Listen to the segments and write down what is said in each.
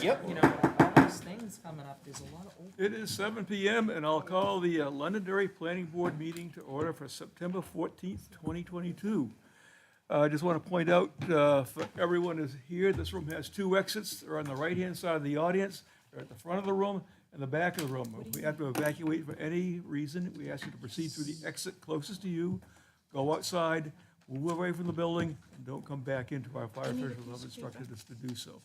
Yep. You know, all those things coming up, there's a lot of old. It is 7 PM, and I'll call the Londonderry Planning Board meeting to order for September 14th, 2022. I just want to point out, for everyone who's here, this room has two exits. They're on the right-hand side of the audience, they're at the front of the room and the back of the room. If we have to evacuate for any reason, we ask you to proceed through the exit closest to you, go outside, move away from the building, and don't come back into our fire officials have instructed us to do so.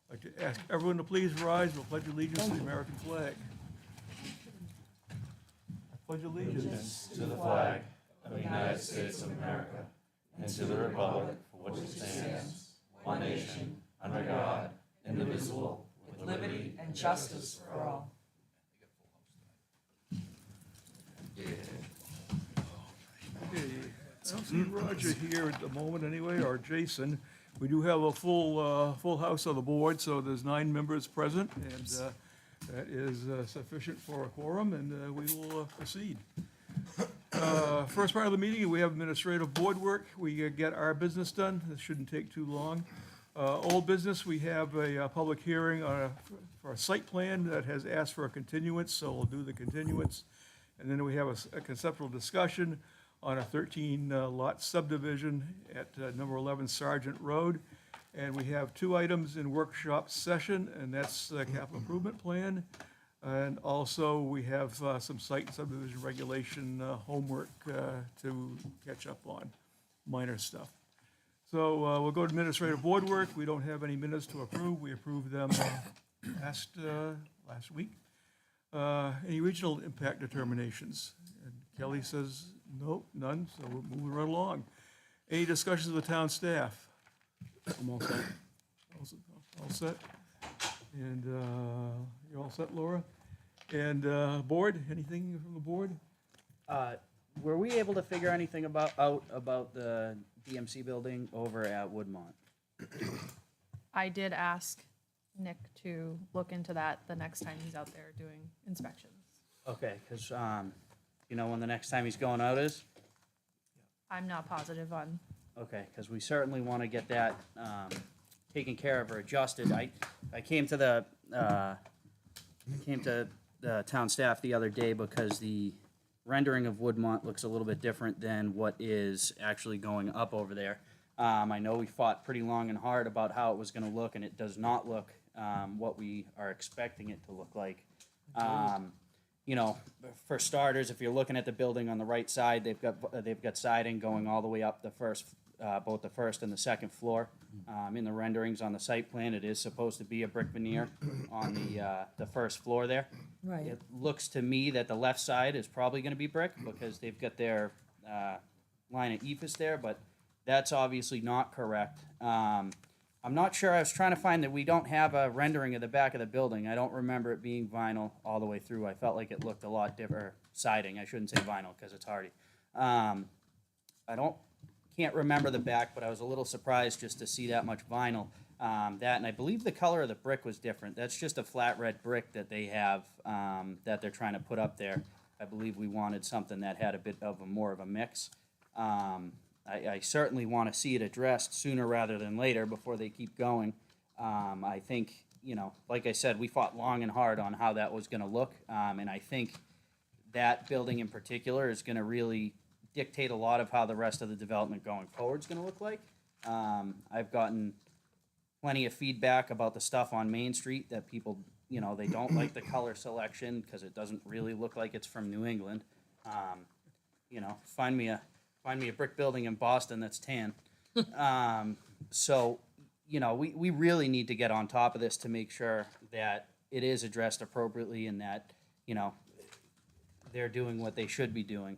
I'd like to ask everyone to please rise, we'll pledge allegiance to the American flag. I pledge allegiance. To the flag of the United States of America and to the republic for which it stands, one nation, under God, indivisible, with liberty And justice for all. Okay, I don't see Roger here at the moment anyway, or Jason. We do have a full house of the board, so there's 9 members present, and that is sufficient for a quorum, and we will proceed. First part of the meeting, we have administrative board work. We get our business done. This shouldn't take too long. Old business, we have a public hearing for a site plan that has asked for a continuance, so we'll do the continuance. And then we have a conceptual discussion on a 13-lot subdivision at number 11 Sergeant Road. And we have 2 items in workshop session, and that's the capital improvement plan. And also, we have some site and subdivision regulation homework to catch up on, minor stuff. So we'll go to administrative board work. We don't have any minutes to approve. We approved them last week. Any regional impact determinations? And Kelly says, nope, none, so we're moving right along. Any discussions of the town staff? I'm all set. All set? And you're all set, Laura? And board, anything from the board? Were we able to figure anything out about the DMC building over at Woodmont? I did ask Nick to look into that the next time he's out there doing inspections. Okay, because, you know when the next time he's going out is? I'm not positive on, Okay, because we certainly want to get that taken care of or adjusted. I came to the town staff the other day because the rendering of Woodmont looks a little bit different than what is actually going up over there. I know we fought pretty long and hard about how it was going to look, and it does not look what we are expecting it to look like. You know, for starters, if you're looking at the building on the right side, they've got siding going all the way up both the first and the second floor. In the renderings on the site plan, it is supposed to be a brick veneer on the first floor there. Right. It looks to me that the left side is probably going to be brick because they've got their line of ephes there, but that's obviously not correct. I'm not sure. I was trying to find that we don't have a rendering of the back of the building. I don't remember it being vinyl all the way through. I felt like it looked a lot different. Siding, I shouldn't say vinyl because it's hardy. Can't remember the back, but I was a little surprised just to see that much vinyl. That, and I believe the color of the brick was different. That's just a flat red brick that they have that they're trying to put up there. I believe we wanted something that had a bit of more of a mix. I certainly want to see it addressed sooner rather than later before they keep going. I think, you know, like I said, we fought long and hard on how that was going to look, and I think that building in particular is going to really dictate a lot of how the rest of the development going forward is going to look like. I've gotten plenty of feedback about the stuff on Main Street that people, you know, they don't like the color selection because it doesn't really look like it's from New England. You know, find me a brick building in Boston that's tan. So, you know, we really need to get on top of this to make sure that it is addressed appropriately and that, you know, they're doing what they should be doing.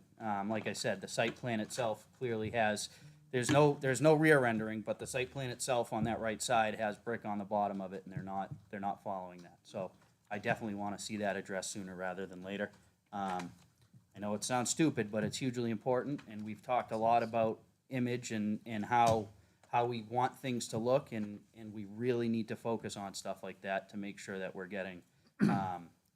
Like I said, the site plan itself clearly has, there's no rear rendering, but the site plan itself on that right side has brick on the bottom of it, and they're not following that. So I definitely want to see that addressed sooner rather than later. I know it sounds stupid, but it's hugely important, and we've talked a lot about image and how we want things to look, and we really need to focus on stuff like that to make sure that we're getting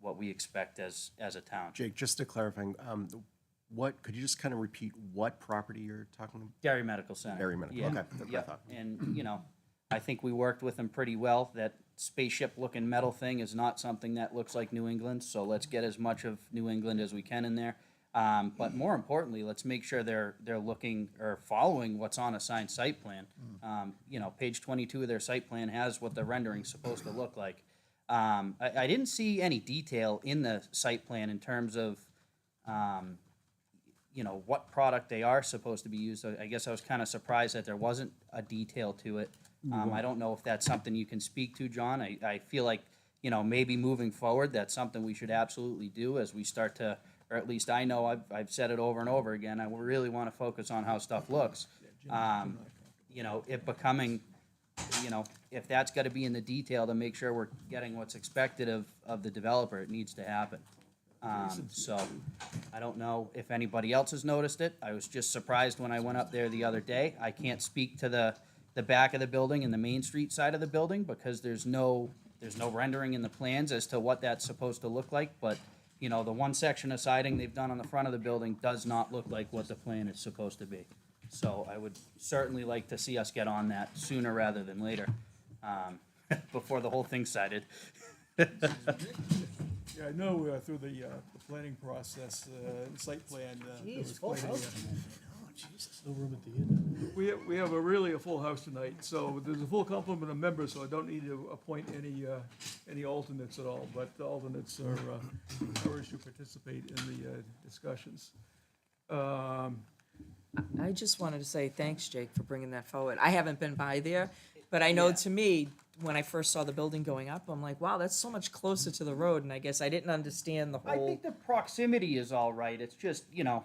what we expect as a town. Jake, just to clarify, could you just kind of repeat what property you're talking about? Dairy Medical Center. Dairy Medical, Yeah. okay, that's what I Yeah. thought. And, you know, I think we worked with them pretty well, that spaceship-looking metal thing is not something that looks like New England, so let's get as much of New England as we can in there. But more importantly, let's make sure they're looking or following what's on a signed site plan. You know, page 22 of their site plan has what the rendering's supposed to look like. I didn't see any detail in the site plan in terms of, you know, what product they are supposed to be used. I guess I was kind of surprised that there wasn't a detail to it. I don't know if that's something you can speak to, John. I feel like, you know, maybe moving forward, that's something we should absolutely do as we start to, or at least I know I've said it over and over again. I really want to focus on how stuff looks. You know, it becoming, you know, if that's got to be in the detail to make sure we're getting what's expected of the developer, it needs to happen. So I don't know if anybody else has noticed it. I was just surprised when I went up there the other day. I can't speak to the back of the building and the Main Street side of the building because there's no rendering in the plans as to what that's supposed to look like. But, you know, the one section of siding they've done on the front of the building does not look like what the plan is supposed to be. So I would certainly like to see us get on that sooner rather than later, before the whole thing's sided. Yeah, I know through the planning process, site plan, there was quite a, No room at the end. we have a full house tonight, so there's a full complement of members, so I don't need to appoint any alternates at all, but the alternates are encouraged to participate in the discussions. I just wanted to say thanks, Jake, for bringing that forward. I haven't been by there, but I know Yeah. to me, when I first saw the building going up, I'm like, wow, that's so much closer to the road, and I guess I didn't understand the I whole. think the proximity is all right. It's just, you know,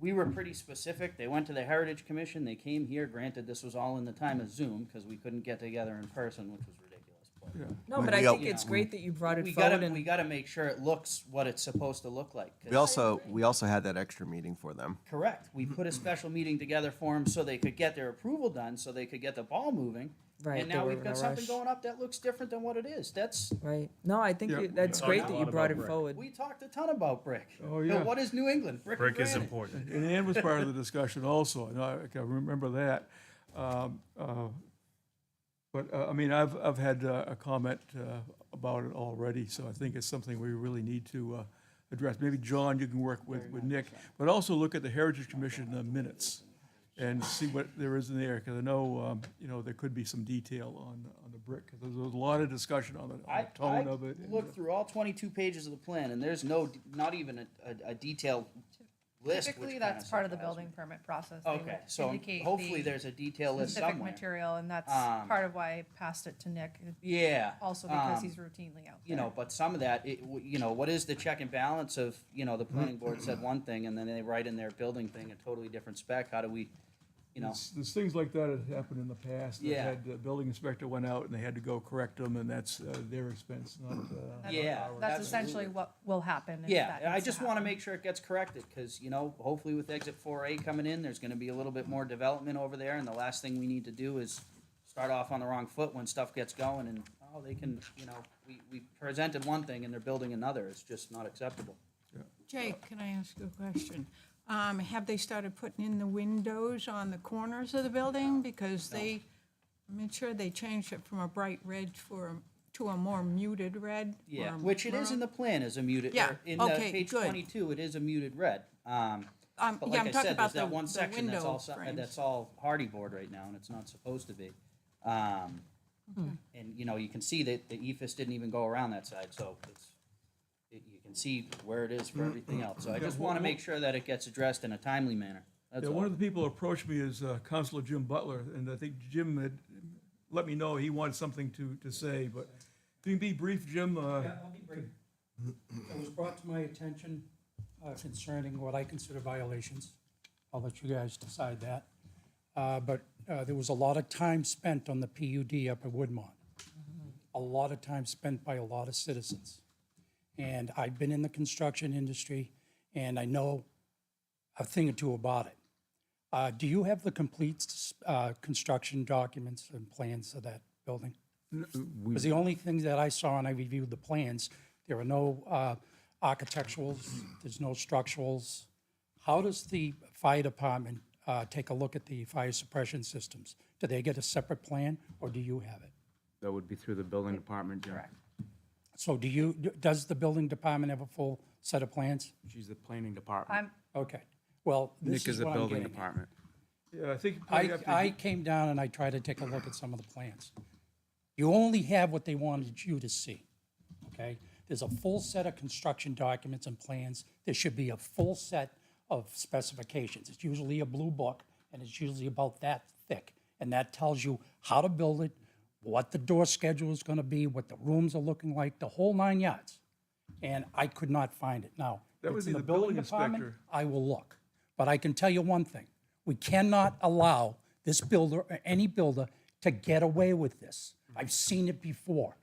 we were pretty specific. They went to the Heritage Commission. They came here. Granted, this was all in the time of Zoom because we couldn't get together in person, which was ridiculous. But Yeah. No, but I think it's great that you brought it we forward gotta and. we gotta make sure it looks what it's supposed to look like. 'Cause- We also had that extra meeting for them. Correct. We put a special meeting together for them so they could get their approval done, so they could get the ball moving. Right, And they now were we've in got a something rush. going up that looks different than what it is. That's, Right. No, I think Yeah. that's We great talked a that you lot brought about it brick. forward. we talked a ton about brick. Oh, You know, yeah. what is New England? Brick and Brick is granite. important. And Ann was part of the discussion also, and I can remember that. But, I mean, I've had a comment about it already, so I think it's something we really need to address. Maybe, John, you can work with Nick, but also look at the Heritage Commission minutes and see what there is in there, because I know, you know, there could be some detail on the brick, because there was a lot of discussion on the tone of it. and, Looked through all 22 pages of the plan, and there's not even a detailed list. Typically, which that's kinda part of the surprised me. building permit process. They Okay, would so indicate hopefully the there's a detail list specific somewhere. material, and that's Um, part of why I passed it to Nick, Yeah. also because um, he's routinely out there. You know, but some of that, you know, what is the check and balance of, you know, the planning board said one thing, and then they write in their building thing a totally different spec. How do we, you know? There's things like that that happened in the past. That Yeah. had, the building inspector went out and they had to go correct them, and that's their expense, not Yeah. ours. That's absolutely. essentially what will happen. if Yeah, that I needs to just want to happen. make sure it gets corrected, because, you know, hopefully with exit 4A coming in, there's gonna be a little bit more development over there, and the last thing we need to do is start off on the wrong foot when stuff gets going, and, oh, they can, you know, we presented one thing and they're building another. It's just not acceptable. Jake, can I ask you a question? Have they started putting in the windows on the corners of the building? Because I'm sure they changed it from a bright red to a more muted red. Yeah, or which it is in maroon. the plan as a muted, Yeah, or in okay, page good. 22, it is a muted red. But Yeah, like I'm I talking said, there's about that the one section that's window all, frames. that's all hardy board right now, and it's not supposed to be. And, you know, you can see that the ephes didn't even go around that side, so you can see where it is for everything else. So I just want to make sure that it gets addressed in a timely manner. That's Yeah, all. one of the people who approached me is Counselor Jim Butler, and I think Jim had let me know he wanted something to say, but if you can be brief, Jim. Yeah, I'll be brief. It was brought to my attention concerning what I consider violations. I'll let you guys decide that. But there was a lot of time spent on the PUD up at Woodmont. A lot of time spent by a lot of citizens. And I've been in the construction industry, and I know a thing or two about it. Do you have the complete construction documents and plans of that building? Because the only thing that I saw, and I reviewed the plans, there are no architecturals, there's no structurals. How does the fire department take a look at the fire suppression systems? Do they get a separate plan, or do you have it? That would be through the building department, Jim. Correct. So does the building department have a full set of plans? She's the planning department. Okay, well, this Nick is is the what I'm building getting at. department. Yeah, I think you probably have to. I came down and I tried to take a look at some of the plans. You only have what they wanted you to see, okay? There's a full set of construction documents and plans. There should be a full set of specifications. It's usually a blue book, and it's usually about that thick. And that tells you how to build it, what the door schedule is gonna be, what the rooms are looking like, the whole 9 yards. And I could not find it. Now, That if would it's be in the the building building department, inspector. I will look. But I can tell you one thing, we cannot allow this builder or any builder to get away with this. I've seen it before.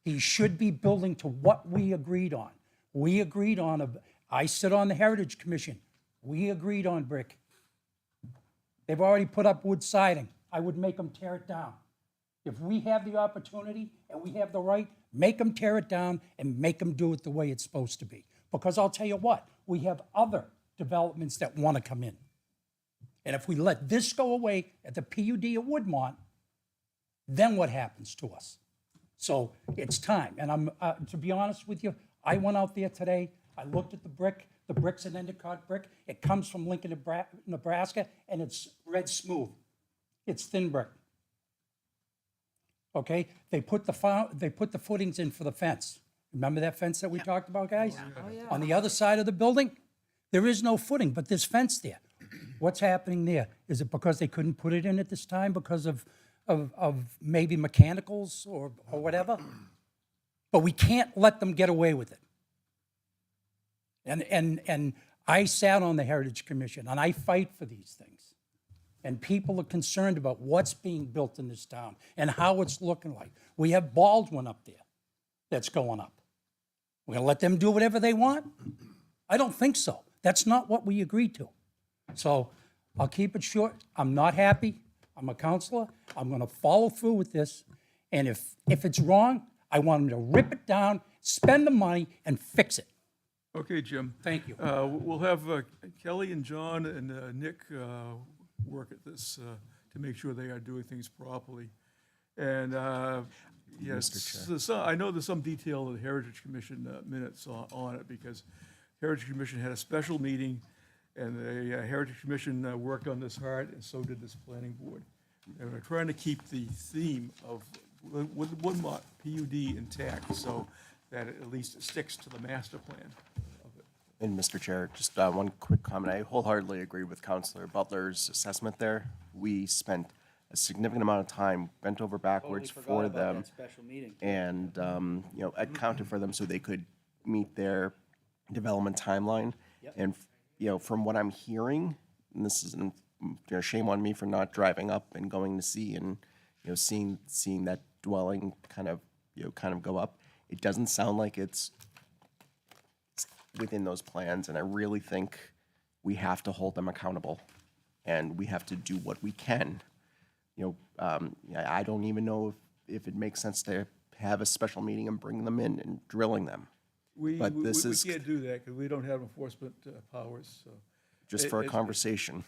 He should be building to what we agreed on. We agreed on, I sit on the Heritage Commission. We agreed on brick. They've already put up wood siding. I would make them tear it down. If we have the opportunity and we have the right, make them tear it down and make them do it the way it's supposed to be. Because I'll tell you what, we have other developments that want to come in. And if we let this go away at the PUD of Woodmont, then what happens to us? So it's time. And I'm, to be honest with you, I went out there today, I looked at the brick. The brick's an Endicott brick. It comes from Lincoln, Nebraska, and it's red smooth. It's thin brick. Okay, they put the footings in for the fence. Remember that fence that we talked about, guys? Oh, yeah. On the other side of the building, there is no footing, but there's fence there. What's happening there? Is it because they couldn't put it in at this time because of maybe mechanicals or whatever? But we can't let them get away with it. And I sat on the Heritage Commission, and I fight for these things. And people are concerned about what's being built in this town and how it's looking like. We have Baldwin up there that's going up. We're gonna let them do whatever they want? I don't think so. That's not what we agreed to. So I'll keep it short. I'm not happy. I'm a counselor. I'm gonna follow through with this. And if it's wrong, I want them to rip it down, spend the money, and fix it. Okay, Jim. Thank you. We'll have Kelly and John and Nick work at this to make sure they are doing things properly. And yes, so I know there's some detail in the Heritage Commission minutes on it because Heritage Commission had a special meeting and the Heritage Commission worked on this hard and so did this planning board. And we're trying to keep the theme of Woodmont PUD intact so that it at least sticks to the master plan of it. And Mr. Chair, just one quick comment. I wholeheartedly agree with Councilor Butler's assessment there. We spent a significant amount of time bent over backwards for them Special meeting. and, accounted for them so they could meet their development timeline. And, from what I'm hearing, and this is, shame on me for not driving up and going to see and, seeing that dwelling kind of go up. It doesn't sound like it's within those plans, and I really think we have to hold them accountable, and we have to do what we can. I don't even know if it makes sense to have a special meeting and bring them in and drilling them. We But this is can't do that because we don't have enforcement powers, so. just for a it- conversation.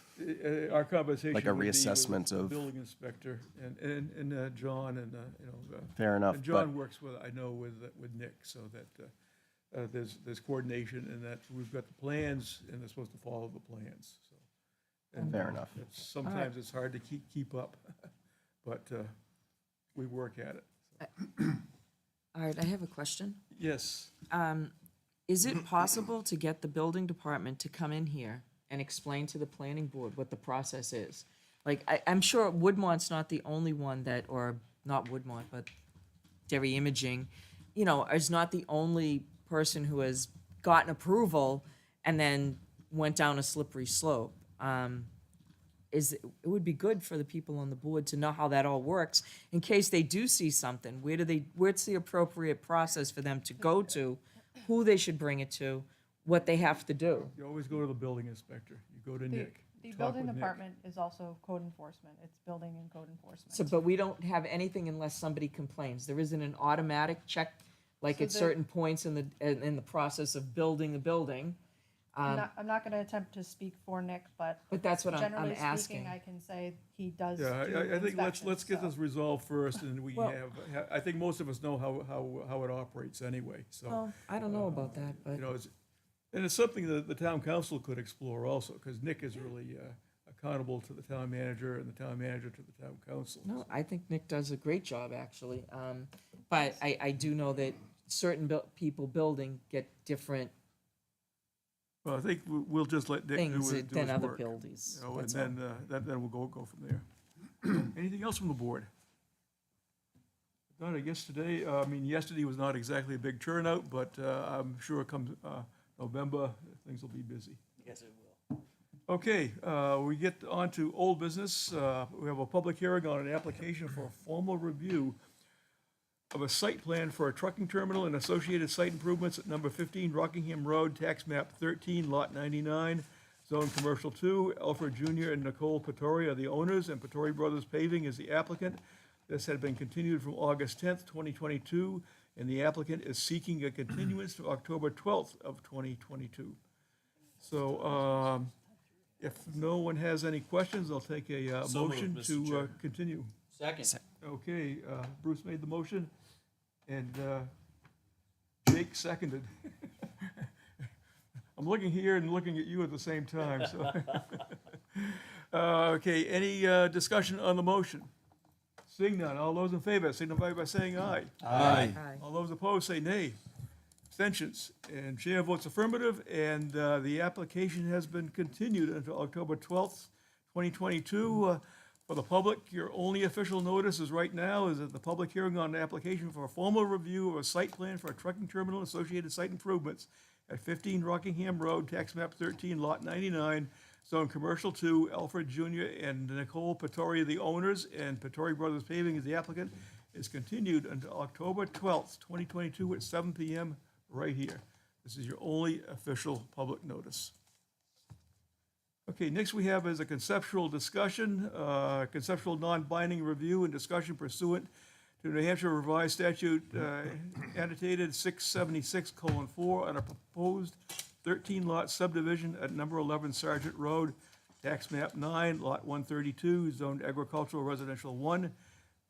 Our conversation Like a would be with reassessment the of- building inspector and John and, Fair enough, and John but- works with, I know, with Nick, so that there's coordination and that we've got the plans and they're supposed to follow the plans, so. And Fair enough. Sometimes it's hard to keep up, but we work at it. All right, I have a question. Yes, Is it possible to get the building department to come in here and explain to the planning board what the process is? Like, I'm sure Woodmont's not the only one that, or not Woodmont, but Derry Imaging, is not the only person who has gotten approval and then went down a slippery slope. It would be good for the people on the board to know how that all works in case they do see something. Where's the appropriate process for them to go to, who they should bring it to, what they have to do? you always go to the building inspector, you go to Nick. The talk building with Nick. department is also code enforcement. It's building and code enforcement. So, but we don't have anything unless somebody complains. There isn't an automatic check, like So at the- certain points in the process of building the building. I'm not gonna attempt to speak for Nick, but But that's what I'm generally asking. speaking, I can say he does Yeah, do I think let's inspections, get so. this resolved first, and we Well- I think most of us know how it operates anyway, so. Well, I don't know about that, but. You know, and it's something that the town council could explore also, because Nick is really accountable to the town manager and the town manager to the town council. No, I think Nick does a great job, actually. But I do know that certain people building get different Well, I think we'll just let Nick do things his than other work. buildings. You know, and That's all. then we'll go from there. Anything else from the board? Not, I guess today, yesterday was not exactly a big turnout, but I'm sure come November, things will be busy. Yes, it will. Okay, we get on to old business. We have a public hearing on an application for a formal review of a site plan for a trucking terminal and associated site improvements at number 15 Rockingham Road, tax map 13, lot 99, zone commercial 2. Alfred Jr. and Nicole Pettori are the owners, and Pettori Brothers Paving is the applicant. This had been continued from August 10th, 2022, and the applicant is seeking a continuance to October 12th of 2022. So, if no one has any questions, I'll take a So moved, motion Mr. to Chair. continue. Second. Okay, Bruce made the motion, and Jake seconded. I'm looking here and looking at you at the same time, so. Okay, any discussion on the motion? Seeing none, all those in favor signify by saying aye. Aye. All those opposed say nay. Abstentions, and chair votes affirmative, and the application has been continued until October 12th, 2022. For the public, your only official notice is right now is that the public hearing on the application for a formal review of a site plan for a trucking terminal and associated site improvements at 15 Rockingham Road, tax map 13, lot 99, zone commercial 2. Alfred Jr. and Nicole Pettori are the owners, and Pettori Brothers Paving is the applicant, is continued until October 12th, 2022 at 7 p.m. right here. This is your only official public notice. Okay, next we have is a conceptual discussion, conceptual non-binding review and discussion pursuant to New Hampshire Revised Statute annotated 676:4 on a proposed 13-lot subdivision at number 11 Sergeant Road, tax map 9, lot 132, zoned agricultural residential 1.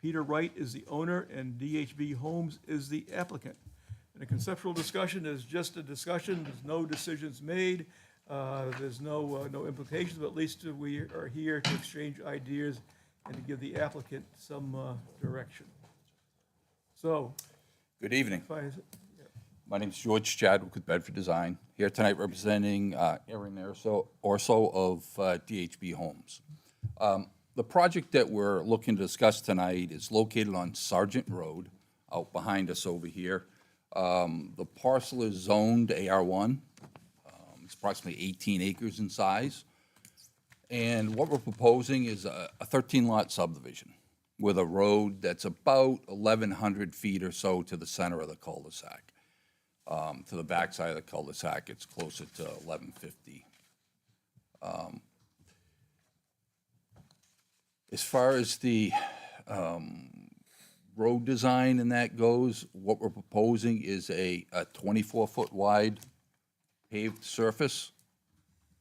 Peter Wright is the owner, and DHB Homes is the applicant. And a conceptual discussion is just a discussion, there's no decisions made, there's no implications, but at least we are here to exchange ideas and to give the applicant some direction. So, Good evening. if I, My name is George Chadwick with Bedford Design, here tonight representing Aaron Orso of DHB Homes. The project that we're looking to discuss tonight is located on Sergeant Road, out behind us over here. The parcel is zoned AR1. It's approximately 18 acres in size. And what we're proposing is a 13-lot subdivision with a road that's about 1,100 feet or so to the center of the cul-de-sac. To the backside of the cul-de-sac, it's closer to 1,150. As far as the road design and that goes, what we're proposing is a 24-foot wide paved surface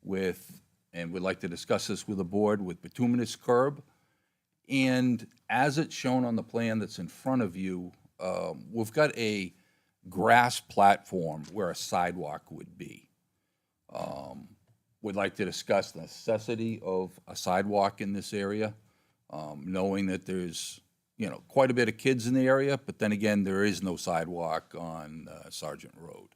with, and we'd like to discuss this with the board, with bituminous curb. And as it's shown on the plan that's in front of you, we've got a grass platform where a sidewalk would be. We'd like to discuss the necessity of a sidewalk in this area, knowing that there's, quite a bit of kids in the area, but then again, there is no sidewalk on Sergeant Road.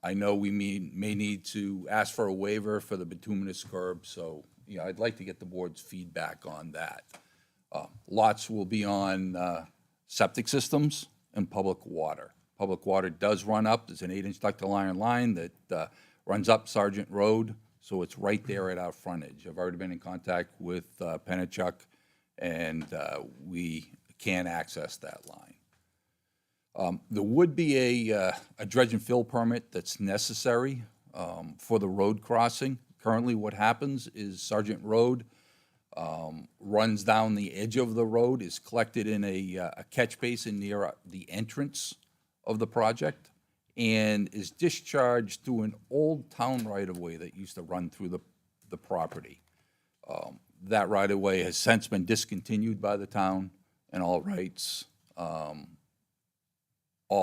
I know we may need to ask for a waiver for the bituminous curb, so, I'd like to get the board's feedback on that. Lots will be on septic systems and public water. Public water does run up, there's an 8-inch ductile iron line that runs up Sergeant Road, so it's right there at our frontage. I've already been in contact with Pennachuck, and we can access that line. There would be a dredge and fill permit that's necessary for the road crossing. Currently, what happens is Sergeant Road runs down the edge of the road, is collected in a catch basin near the entrance of the project, and is discharged through an old town right-of-way that used to run through the property. That right-of-way has since been discontinued by the town, and all rights, all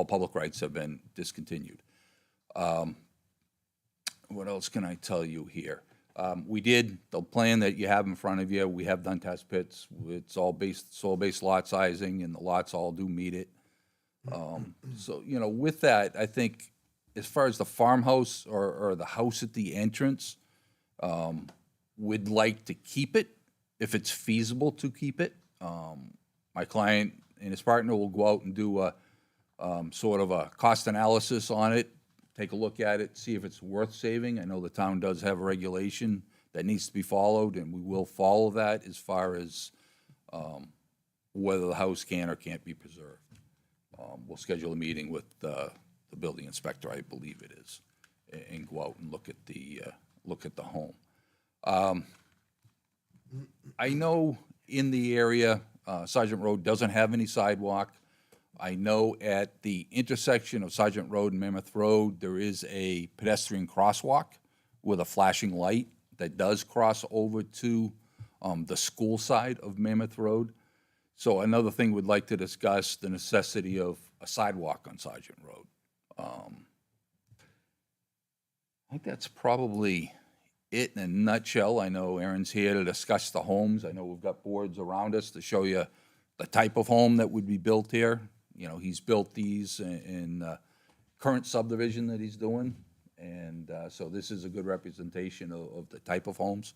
public rights have been discontinued. What else can I tell you here? We did, the plan that you have in front of you, we have done test pits. It's all soil-based lot sizing, and the lots all do meet it. So, you know, with that, I think as far as the farmhouse or the house at the entrance, we'd like to keep it if it's feasible to keep it. My client and his partner will go out and do a sort of a cost analysis on it, take a look at it, see if it's worth saving. I know the town does have a regulation that needs to be followed, and we will follow that as far as whether the house can or can't be preserved. We'll schedule a meeting with the building inspector, I believe it is, and go out and look at the home. I know in the area, Sergeant Road doesn't have any sidewalk. I know at the intersection of Sergeant Road and Mammoth Road, there is a pedestrian crosswalk with a flashing light that does cross over to the school side of Mammoth Road. So another thing we'd like to discuss, the necessity of a sidewalk on Sergeant Road. I think that's probably it in a nutshell. I know Aaron's here to discuss the homes. I know we've got boards around us to show you the type of home that would be built here. You know, he's built these in current subdivision that he's doing. And so this is a good representation of the type of homes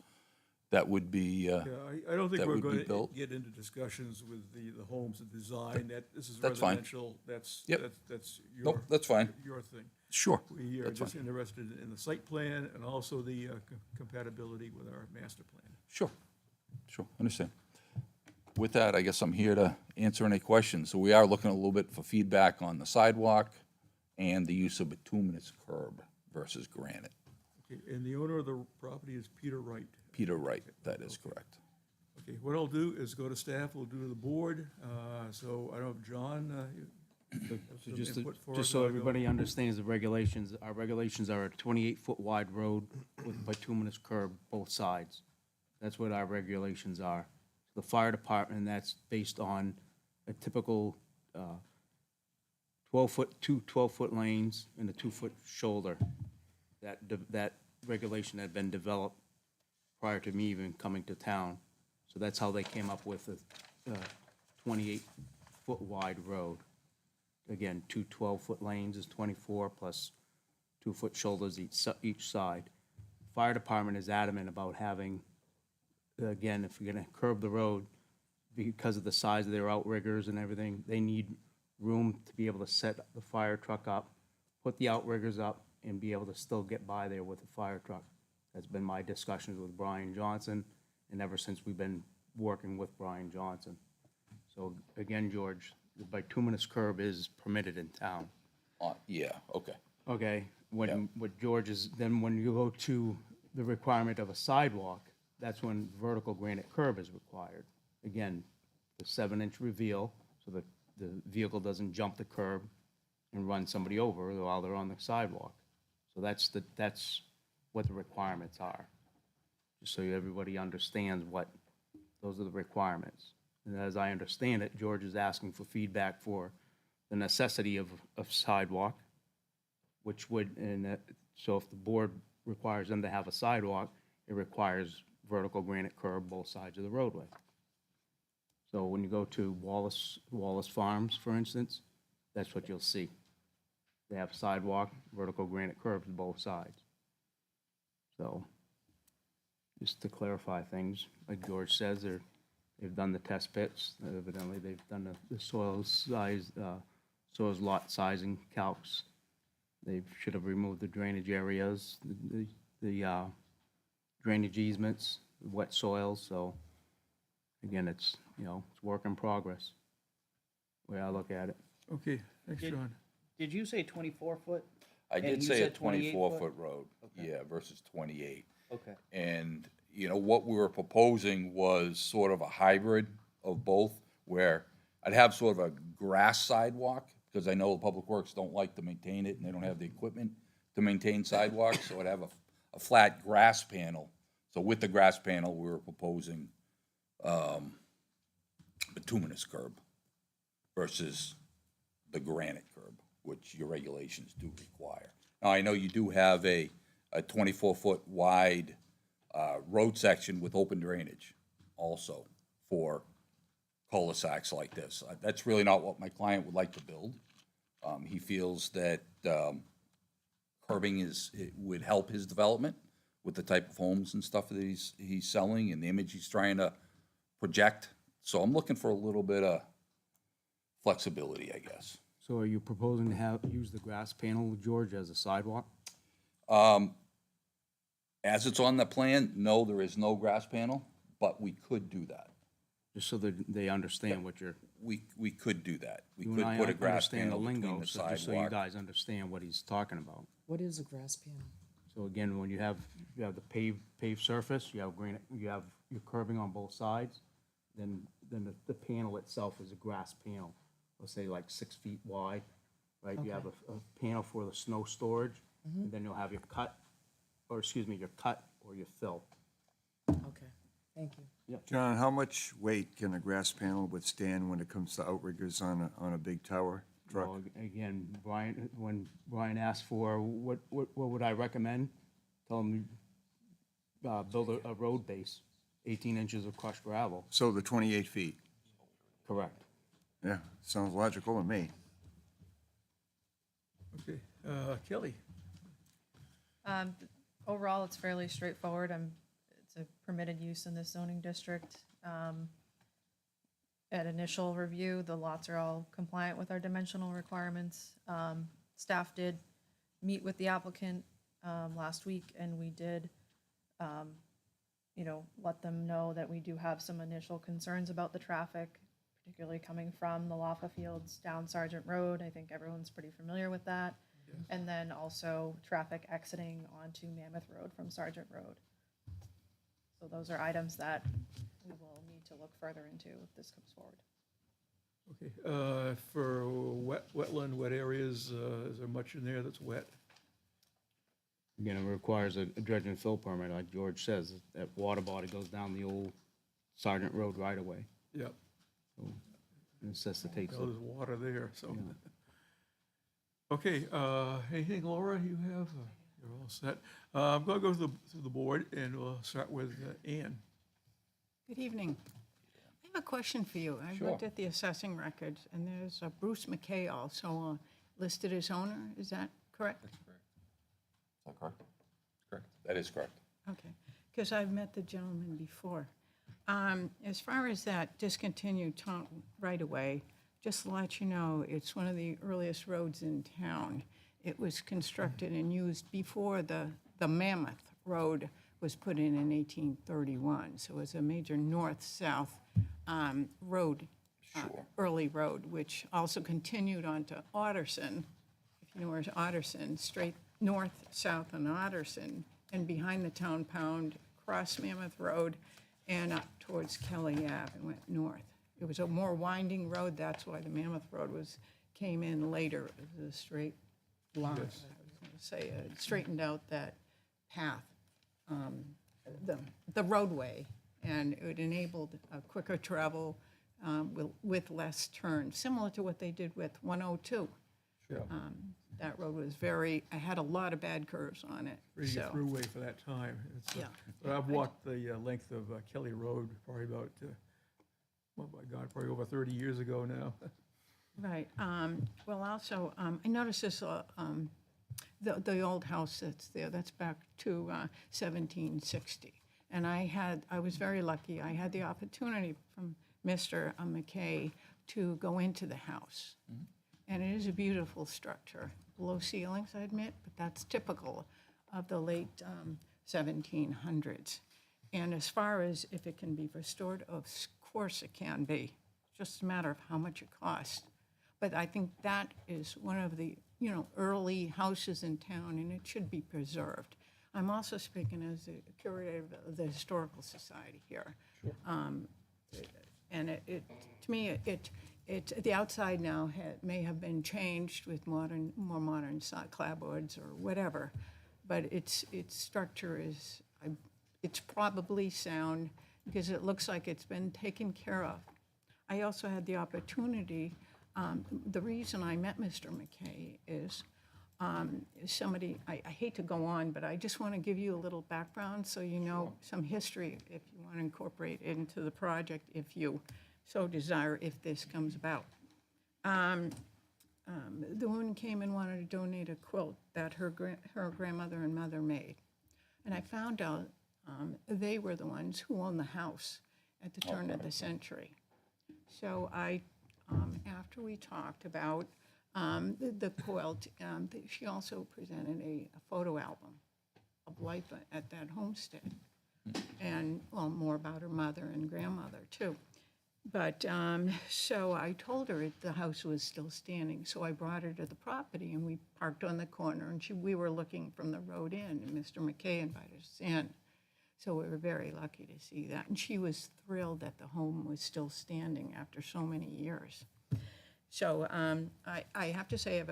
that would be Yeah, I don't think that we're would be going to built. get into discussions with the homes and design, this is That's fine. residential, that's Yep. your. Nope, that's fine. Your thing. Sure. We are That's just fine. interested in the site plan and also the compatibility with our master plan. Sure, understand. With that, I guess I'm here to answer any questions. So we are looking a little bit for feedback on the sidewalk and the use of bituminous curb versus granite. Okay, and the owner of the property is Peter Wright. Peter Wright, that is correct. Okay, what I'll do is go to staff, we'll do to the board, so I don't know if John, you have So some just, input for just us? so I'll go- everybody understands the regulations, our regulations are a 28-foot wide road with bituminous curb both sides. That's what our regulations are. The fire department, that's based on a typical 2 12-foot lanes and a 2-foot shoulder. That regulation had been developed prior to me even coming to town. So that's how they came up with a 28-foot wide road. Again, 2 12-foot lanes is 24 plus 2-foot shoulders each side. Fire department is adamant about having, again, if you're gonna curb the road, because of the size of their outriggers and everything, they need room to be able to set the fire truck up, put the outriggers up, and be able to still get by there with the fire truck. That's been my discussions with Brian Johnson, and ever since we've been working with Brian Johnson. So again, George, the bituminous curb is permitted in town. Yeah, okay. Okay, what George is, then when you go to the requirement of a sidewalk, that's when vertical granite curb is required. Again, the 7-inch reveal, so that the vehicle doesn't jump the curb and run somebody over while they're on the sidewalk. So that's what the requirements are. Just so everybody understands those are the requirements. And as I understand it, George is asking for feedback for the necessity of sidewalk, which would, so if the board requires them to have a sidewalk, it requires vertical granite curb both sides of the roadway. So when you go to Wallace Farms, for instance, that's what you'll see. They have sidewalk, vertical granite curbs both sides. So, just to clarify things, like George says, they've done the test pits, evidently they've done the soil lot sizing calcs. They should have removed the drainage areas, the drainage easements, wet soils, so again, it's work in progress, the way I look at it. Okay, thanks, John. Did you say 24 foot? I And did you say a said 28 foot? 24-foot road, yeah, versus 28. Okay. And, what we were proposing was sort of a hybrid of both, where I'd have sort of a grass sidewalk because I know Public Works don't like to maintain it, and they don't have the equipment to maintain sidewalks, so I'd have a flat grass panel. So with the grass panel, we were proposing bituminous curb versus the granite curb, which your regulations do require. Now, I know you do have a 24-foot wide road section with open drainage also for cul-de-sacs like this. That's really not what my client would like to build. He feels that curbing it would help his development with the type of homes and stuff that he's selling and the image he's trying to project. So I'm looking for a little bit of flexibility, I guess. So are you proposing to use the grass panel, George, as a sidewalk? As it's on the plan, no, there is no grass panel, but we could do that. Just so that they understand what you're, We could do that. We you could and I put a grass understand the panel between lingo, the so just so you sidewalk. guys understand what he's talking about. What is a grass panel? So again, when you have the paved surface, you have granite, you have your curbing on both sides, then the panel itself is a grass panel, let's say like 6 feet wide, right? You have a panel for the snow storage, and then you'll have your cut or your fill. Okay, thank you. John, how much weight can a grass panel withstand when it comes to outriggers on a big tower truck? Well, again, Brian, when Brian asked for what would I recommend, tell him, build a road base, 18 inches of crushed gravel. So the 28 feet? Correct. Yeah, sounds logical to me. Okay, Kelly? Overall, it's fairly straightforward. It's a permitted use in this zoning district. At initial review, the lots are all compliant with our dimensional requirements. Staff did meet with the applicant last week, and we did, let them know that we do have some initial concerns about the traffic, particularly coming from the Laffa Fields down Sergeant Road. I think everyone's pretty familiar with that. And then also traffic exiting onto Mammoth Road from Sergeant Road. So those are items that we will need to look further into if this comes forward. Okay, for wetland, wet areas, is there much in there that's wet? Again, it requires a dredge and fill permit, like George says. That water body goes down the old Sergeant Road right away. Yep. Necessitates Well, it. there's water there, so. Okay, anything, Laura, you have? You're all set. I'm going to go through the board, and we'll start with Ann. Good evening. I have a question for you. I looked at the assessing records, and there's Bruce McKay also listed as owner. Is that correct? Is that correct? Correct. That is correct. Okay, because I've met the gentleman before. As far as that discontinued town right-of-way, just to let you know, it's one of the earliest roads in town. It was constructed and used before the Mammoth Road was put in 1831. So it's a major north-south road, early road, which also continued on to Otterson. If you know where's Otterson, straight north, south on Otterson, and behind the town pound, across Mammoth Road, and up towards Kelly Ave and went north. It was a more winding road, that's why the Mammoth Road came in later. It was a straight line, I was gonna say, it straightened out that path, the roadway, and it enabled a quicker travel with less turns, similar to what they did with 102. Sure. That road was had a lot of bad curves on it, Pretty good so. throughway for that time. It's, Yeah. But I've walked the length of Kelly Road probably about, oh my God, probably over 30 years ago now. Right. Well, also, I noticed this, the old house that's there, that's back to 1760. And I was very lucky. I had the opportunity from Mr. McKay to go into the house. And it is a beautiful structure. Low ceilings, I admit, but that's typical of the late 1700s. And as far as if it can be restored, of course it can be. Just a matter of how much it costs. But I think that is one of the, early houses in town, and it should be preserved. I'm also speaking as the curator of the Historical Society here. And to me, the outside now may have been changed with more modern clapboards or whatever, but its structure is, it's probably sound because it looks like it's been taken care of. I also had the opportunity, the reason I met Mr. McKay is somebody, I hate to go on, but I just want to give you a little background so you know some history if you want to incorporate it into the project, if you so desire, if this comes about. The woman came and wanted to donate a quilt that her grandmother and mother made. And I found out they were the ones who owned the house at the turn of the century. So after we talked about the quilt, she also presented a photo album of life at that homestead. And, well, more about her mother and grandmother, too. But, so I told her the house was still standing, so I brought her to the property, and we parked on the corner, and we were looking from the road in, and Mr. McKay invited us in. So we were very lucky to see that, and she was thrilled that the home was still standing after so many years. So I have to say,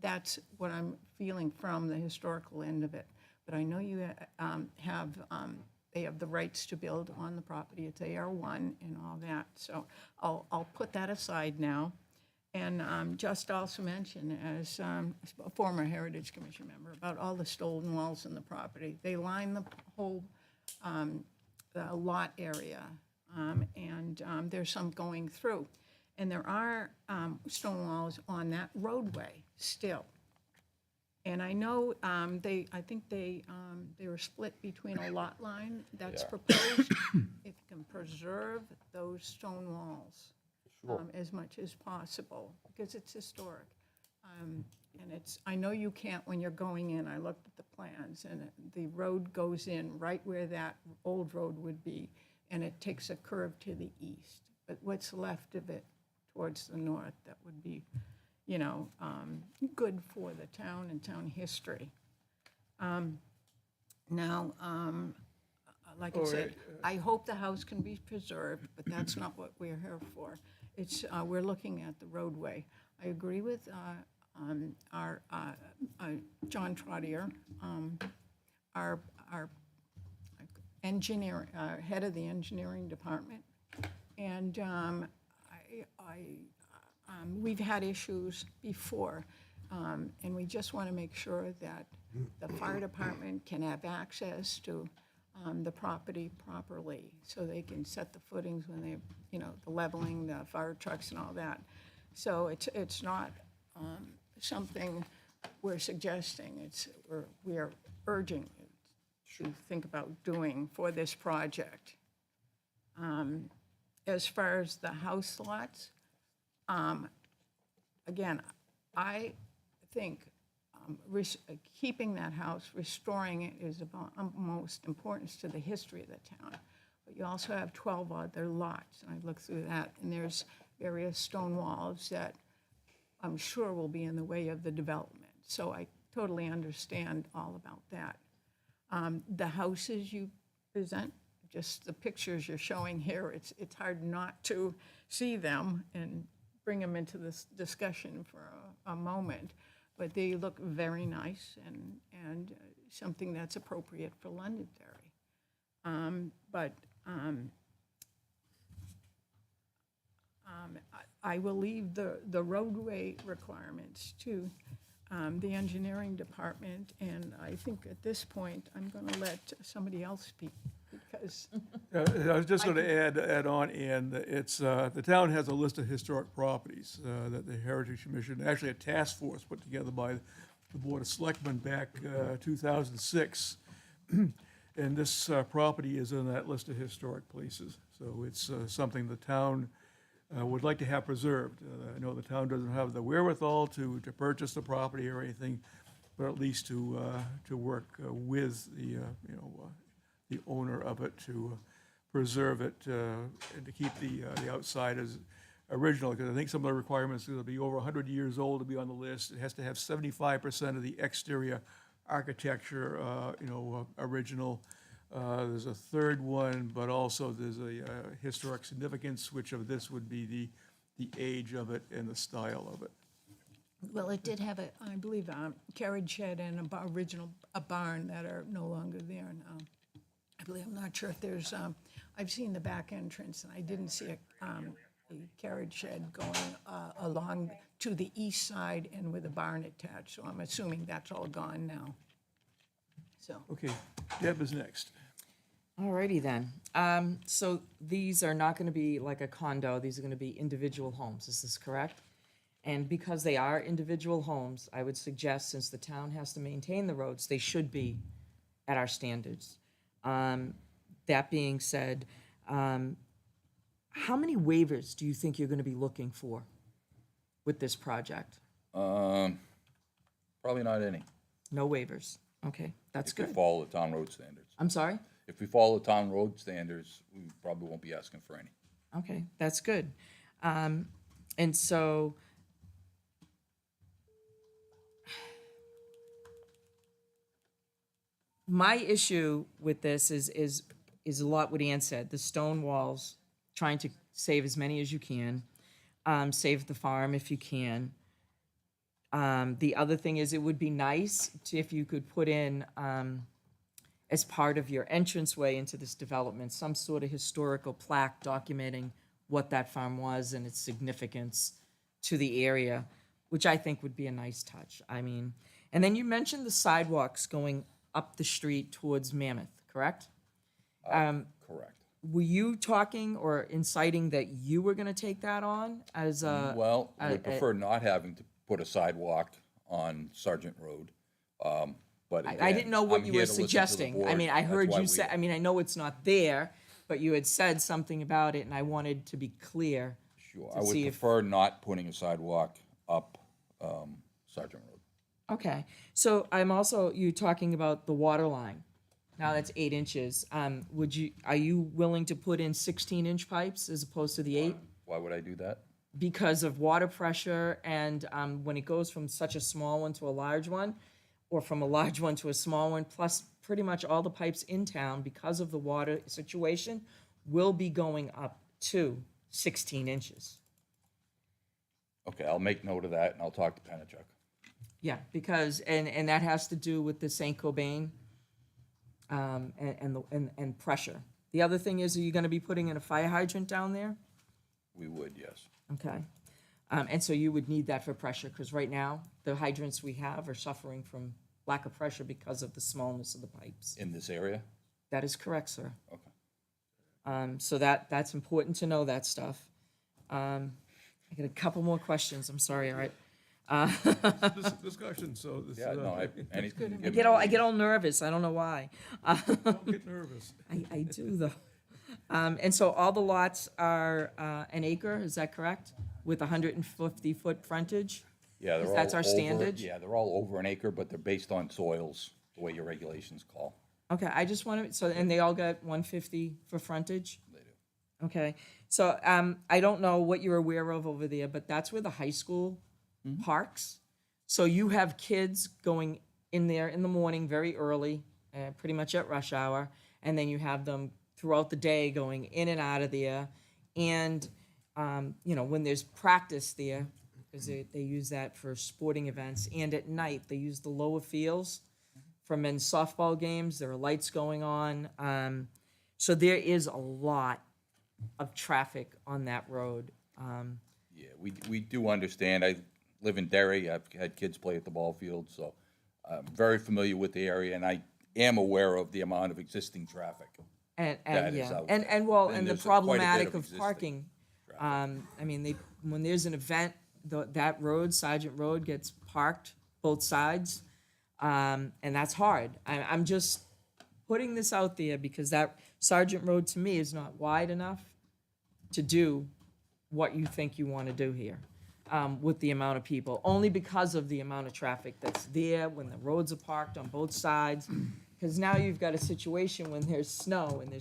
that's what I'm feeling from the historical end of it. But I know you they have the rights to build on the property. It's AR1 and all that. So I'll put that aside now. And just also mention, as a former Heritage Commission member, about all the stone walls in the property. They line the whole lot area, and there's some going through. And there are stone walls on that roadway still. And I know I think they were split between a lot line that's proposed. If you can preserve those stone walls as much as possible, because it's historic. And I know you can't, when you're going in, I looked at the plans, and the road goes in right where that old road would be, and it takes a curve to the east. But what's left of it towards the north, that would be, good for the town and town history. Now, like I said, I hope the house can be preserved, but that's not what we're here for. We're looking at the roadway. I agree with our John Trottier, our engineer, head of the engineering department, and we've had issues before, and we just want to make sure that the fire department can have access to the property properly, so they can set the footings when they, the leveling, the fire trucks and all that. So it's not something we're suggesting, we're urging you to think about doing for this project. As far as the house lots, again, I think keeping that house, restoring it is of utmost importance to the history of the town. But you also have 12 other lots, and I looked through that, and there's various stone walls that I'm sure will be in the way of the development. So I totally understand all about that. The houses you present, just the pictures you're showing here, it's hard not to see them and bring them into this discussion for a moment, but they look very nice and something that's appropriate for Londonderry. I will leave the roadway requirements to the engineering department, and I think at this point, I'm going to let somebody else speak, because I was just going to add on, and it's, the town has a list of historic properties that the Heritage Commission, actually a task force put together by the Board of Selectmen back 2006. And this property is in that list of historic places. So it's something the town would like to have preserved. I know the town doesn't have the wherewithal to purchase the property or anything, but at least to work with the owner of it to preserve it and to keep the outside as original, because I think some of the requirements are going to be over 100 years old to be on the list. It has to have 75% of the exterior architecture, original. There's a third one, but also there's a historic significance, which of this would be the age of it and the style of it. Well, it did have I believe, carriage shed and a barn that are no longer there now. I believe, I'm not sure if there's, I've seen the back entrance, and I didn't see a carriage shed going along to the east side and with a barn attached, so I'm assuming that's all gone now. So, Okay, Deb is next. Alrighty then. So these are not gonna be like a condo, these are gonna be individual homes, is this correct? And because they are individual homes, I would suggest, since the town has to maintain the roads, they should be at our standards. That being said, how many waivers do you think you're gonna be looking for with this project? Probably not any, No waivers, okay, that's if we good. follow the town road standards. I'm sorry? If we follow the town road standards, we probably won't be asking for any. Okay, that's good. And so, my issue with this is a lot what Ann said, the stone walls, trying to save as many as you can, save the farm if you can. The other thing is, it would be nice if you could put in, as part of your entranceway into this development, some sort of historical plaque documenting what that farm was and its significance to the area, which I think would be a nice touch. I mean, and then you mentioned the sidewalks going up the street towards Mammoth, correct? Correct. Were you talking or inciting that you were gonna take that on as a? Well, I would prefer not having to put a sidewalk on Sergeant Road. But I again, didn't know what I'm you here were to listen to the suggesting. I board. mean, I That's heard why you we- say, I mean, I know it's not there, but you had said something about it, and I wanted to be clear. Sure, to I would see if- prefer not putting a sidewalk up Sergeant Road. Okay, so I'm also, you talking about the water line. Now that's 8 inches. Are you willing to put in 16-inch pipes as opposed to the 8? Why would I do that? Because of water pressure and when it goes from such a small one to a large one, or from a large one to a small one, plus pretty much all the pipes in town, because of the water situation, will be going up to 16 inches. Okay, I'll make note of that, and I'll talk to Penachuk. Yeah, because, and that has to do with the St. Cobain and pressure. The other thing is, are you gonna be putting in a fire hydrant down there? We would, yes. Okay. And so you would need that for pressure, because right now, the hydrants we have are suffering from lack of pressure because of the smallness of the pipes. In this area? That is correct, sir. Okay. So that's important to know that stuff. I got a couple more questions, I'm sorry, all right? This discussion, so this, Yeah, no, anything to I give get me. all, I get all nervous, I don't know why. don't get nervous. I do though. And so all the lots are an acre, is that correct? With 150-foot frontage? Yeah, they're all That's our over- standard? Yeah, they're all over an acre, but they're based on soils, the way your regulations call. Okay, I just want to, so, and they all got 150 for frontage? They do. Okay, so I don't know what you're aware of over there, but that's where the high school parks. So you have kids going in there in the morning very early, pretty much at rush hour, and then you have them throughout the day going in and out of there. And, when there's practice there, because they use that for sporting events, and at night, they use the lower fields for men's softball games. There are lights going on. So there is a lot of traffic on that road. Yeah, we do understand. I live in Derry. I've had kids play at the ball field, so I'm very familiar with the area, and I am aware of the amount of existing traffic. And That is yeah, out and there. and well, And and the there's quite a bit problematic of of existing parking. I mean, when there's an event, that road, Sergeant Road, gets parked both sides, and that's hard. I'm just putting this out there because that Sergeant Road to me is not wide enough to do what you think you want to do here with the amount of people, only because of the amount of traffic that's there when the roads are parked on both sides. Because now you've got a situation when there's snow and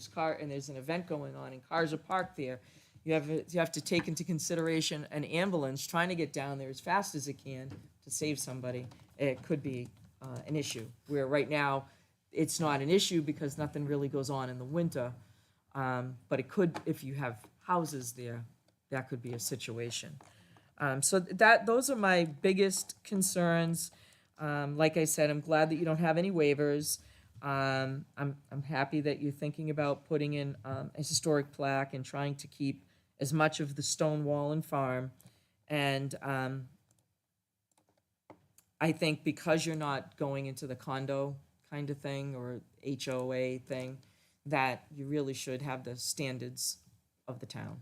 there's an event going on and cars are parked there. You have to take into consideration an ambulance trying to get down there as fast as it can to save somebody. It could be an issue, where right now, it's not an issue because nothing really goes on in the winter. But it could, if you have houses there, that could be a situation. So those are my biggest concerns. Like I said, I'm glad that you don't have any waivers. I'm happy that you're thinking about putting in a historic plaque and trying to keep as much of the stone wall and farm. And I think because you're not going into the condo kind of thing or HOA thing, that you really should have the standards of the town.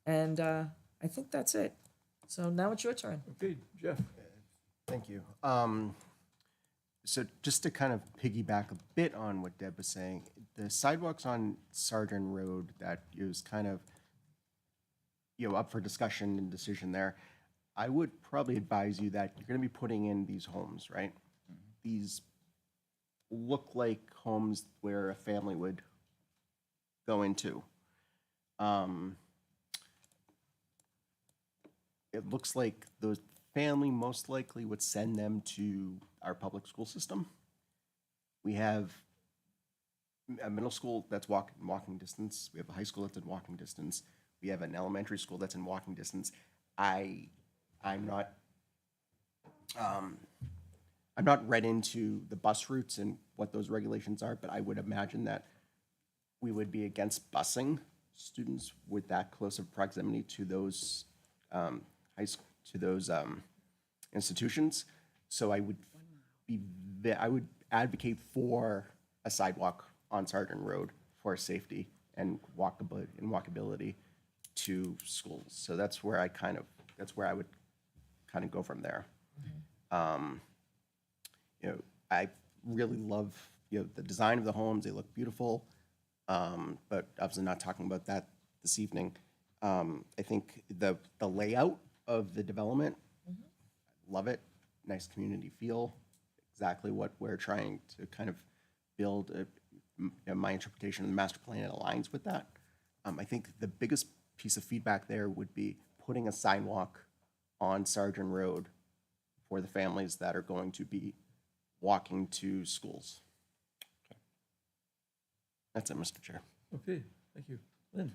And I think that's it. So now it's your turn. Okay, Jeff? Thank you. So just to kind of piggyback a bit on what Deb was saying, the sidewalks on Sargent Road that is kind of, up for discussion and decision there, I would probably advise you that you're going to be putting in these homes, right? These look like homes where a family would go into. It looks like the family most likely would send them to our public school system. We have a middle school that's walking distance. We have a high school that's in walking distance. We have an elementary school that's in walking distance. I'm not read into the bus routes and what those regulations are, but I would imagine that we would be against busing students with that close of proximity to those institutions. So I would advocate for a sidewalk on Sargent Road for safety and walkability to schools. So that's where I would kind of go from there. I really love, the design of the homes. They look beautiful. But obviously not talking about that this evening. I think the layout of the development, love it. Nice community feel. Exactly what we're trying to kind of build. My interpretation of the master plan, it aligns with that. I think the biggest piece of feedback there would be putting a sidewalk on Sargent Road for the families that are going to be walking to schools. That's it, Mr. Chair. Okay, thank you. Lynn?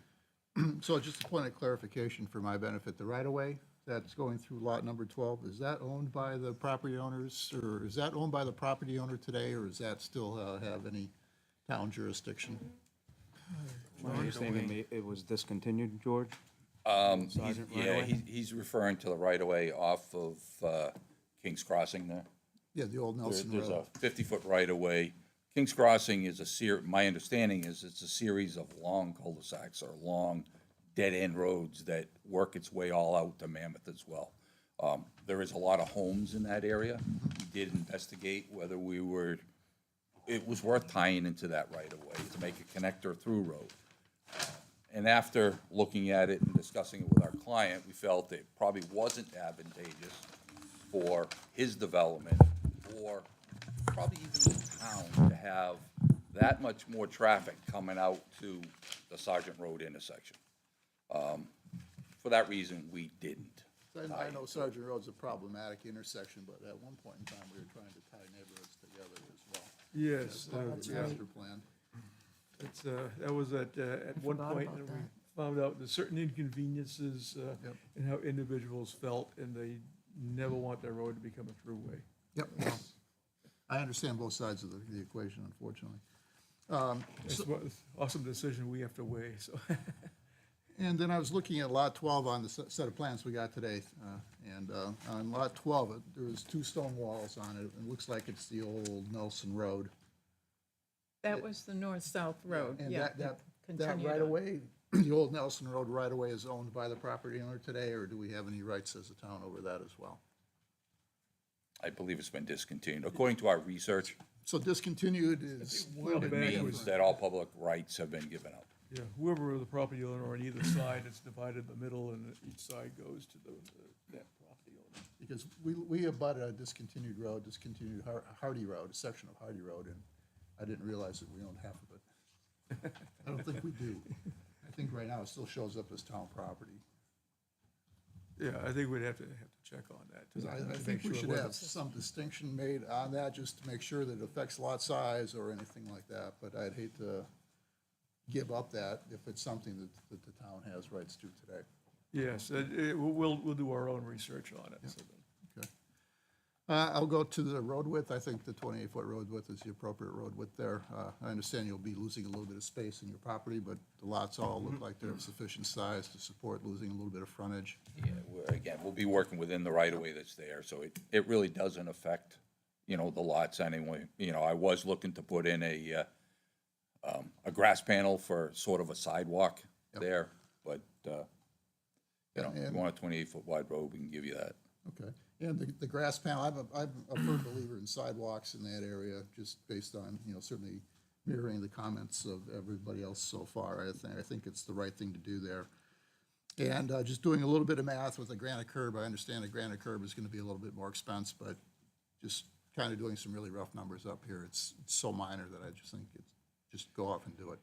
So just a point of clarification for my benefit, the right-of-way that's going through lot number 12, is that owned by the property owners, or is that owned by the property owner today, or does that still have any town jurisdiction? My understanding, it was discontinued, George? Sergeant Yeah, right-of-way? he's referring to the right-of-way off of Kings Crossing there. Yeah, the old Nelson There's a Road. 50-foot right-of-way. Kings Crossing is my understanding is it's a series of long cul-de-sacs or long dead-end roads that work its way all out to Mammoth as well. There is a lot of homes in that area. We did investigate whether it was worth tying into that right-of-way to make a connector through road. And after looking at it and discussing it with our client, we felt it probably wasn't advantageous for his development or probably even the town to have that much more traffic coming out to the Sergeant Road intersection. For that reason, we didn't. I know Sergeant Road's a problematic intersection, but at one point in time, we were trying to tie neighborhoods together as well. Yes. That's master plan. It's, that was at one forgot point, about and we that. found out there's certain inconveniences in how individuals felt, and they never want their road to become a throughway. Yep. Well, I understand both sides of the equation, unfortunately. It's an awesome decision we have to weigh, so. And then I was looking at lot 12 on the set of plans we got today, and on lot 12, there was 2 stone walls on it. It looks like it's the old Nelson Road. That was the north-south road, And yeah. that continued right on. away, the old Nelson Road right away is owned by the property owner today, or do we have any rights as a town over that as well? I believe it's been discontinued. According to our research, So discontinued is. it means that all public rights have been given up. Yeah, whoever the property owner on either side, it's divided in the middle, and each side goes to that property owner. Because we abut a discontinued road, discontinued Hardy Road, a section of Hardy Road, and I didn't realize that we owned half of it. I don't think we do. I think right now it still shows up as town property. Yeah, I think we'd have to check on that. Because to I make think we sure it should wasn't- have some distinction made on that, just to make sure that it affects lot size or anything like that, but I'd hate to give up that if it's something that the town has rights to today. Yes, we'll do our own research on it. So then- Okay. I'll go to the road width. I think the 28-foot road width is the appropriate road width there. I understand you'll be losing a little bit of space in your property, but the lots all look like they're of sufficient size to support losing a little bit of frontage. Yeah, again, we'll be working within the right-of-way that's there, so it really doesn't affect, the lots anyway. I was looking to put in a grass panel for sort of a sidewalk there, but, if you want a 28-foot wide road, we can give you that. Okay. And the grass panel, I'm a firm believer in sidewalks in that area, just based on, certainly mirroring the comments of everybody else so far. I think it's the right thing to do there. And just doing a little bit of math with a granite curb, I understand a granite curb is going to be a little bit more expense, but just kind of doing some really rough numbers up here, it's so minor that I just think just go off and do it.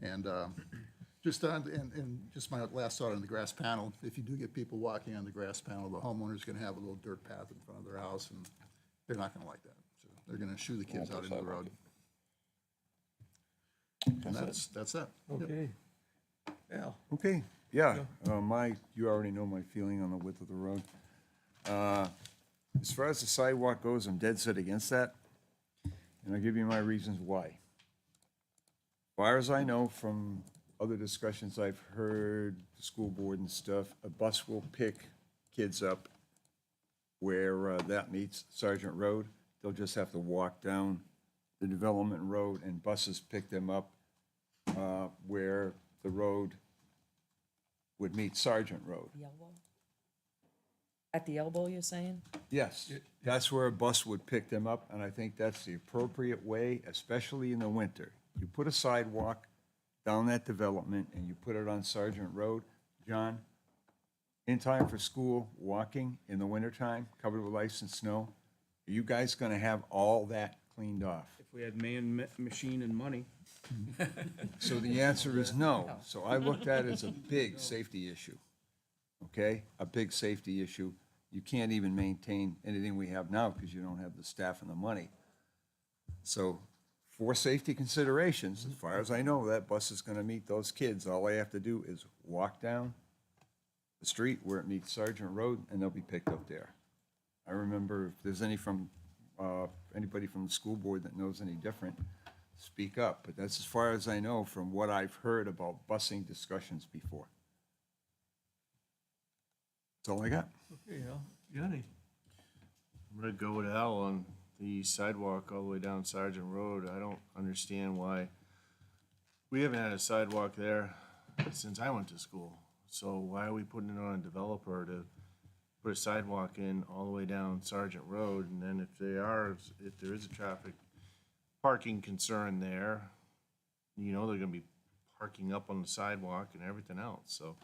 And just my last thought on the grass panel, if you do get people walking on the grass panel, the homeowner's gonna have a little dirt path in front of their house, and they're not gonna like that. So they're gonna shoo the kids out into the road. And that's that. Yep. Okay. Al? Okay, yeah, you already know my feeling on the width of the road. As far as the sidewalk goes, I'm dead set against that, and I'll give you my reasons why. As far as I know from other discussions I've heard, the school board and stuff, a bus will pick kids up where that meets Sergeant Road. They'll just have to walk down the development road, and buses pick them up where the road would meet Sergeant Road. The elbow? At the elbow, you're saying? Yes, that's where a bus would pick them up, and I think that's the appropriate way, especially in the winter. You put a sidewalk down that development and you put it on Sergeant Road, John, in time for school, walking in the wintertime, covered with ice and snow, are you guys gonna have all that cleaned off? If we had man, machine, and money. So the answer is no. So I looked at it as a big safety issue, okay? A big safety issue. You can't even maintain anything we have now because you don't have the staff and the money. So for safety considerations, as far as I know, that bus is gonna meet those kids. All they have to do is walk down the street where it meets Sergeant Road, and they'll be picked up there. I remember if there's anybody from the school board that knows any different, speak up. But that's as far as I know from what I've heard about busing discussions before. That's all I got. Okay, Al. Johnny? I'm gonna go with Al on the sidewalk all the way down Sergeant Road. I don't understand why, we haven't had a sidewalk there since I went to school. So why are we putting it on a developer to put a sidewalk in all the way down Sergeant Road? And then if there is a traffic parking concern there, they're gonna be parking up on the sidewalk and everything else. So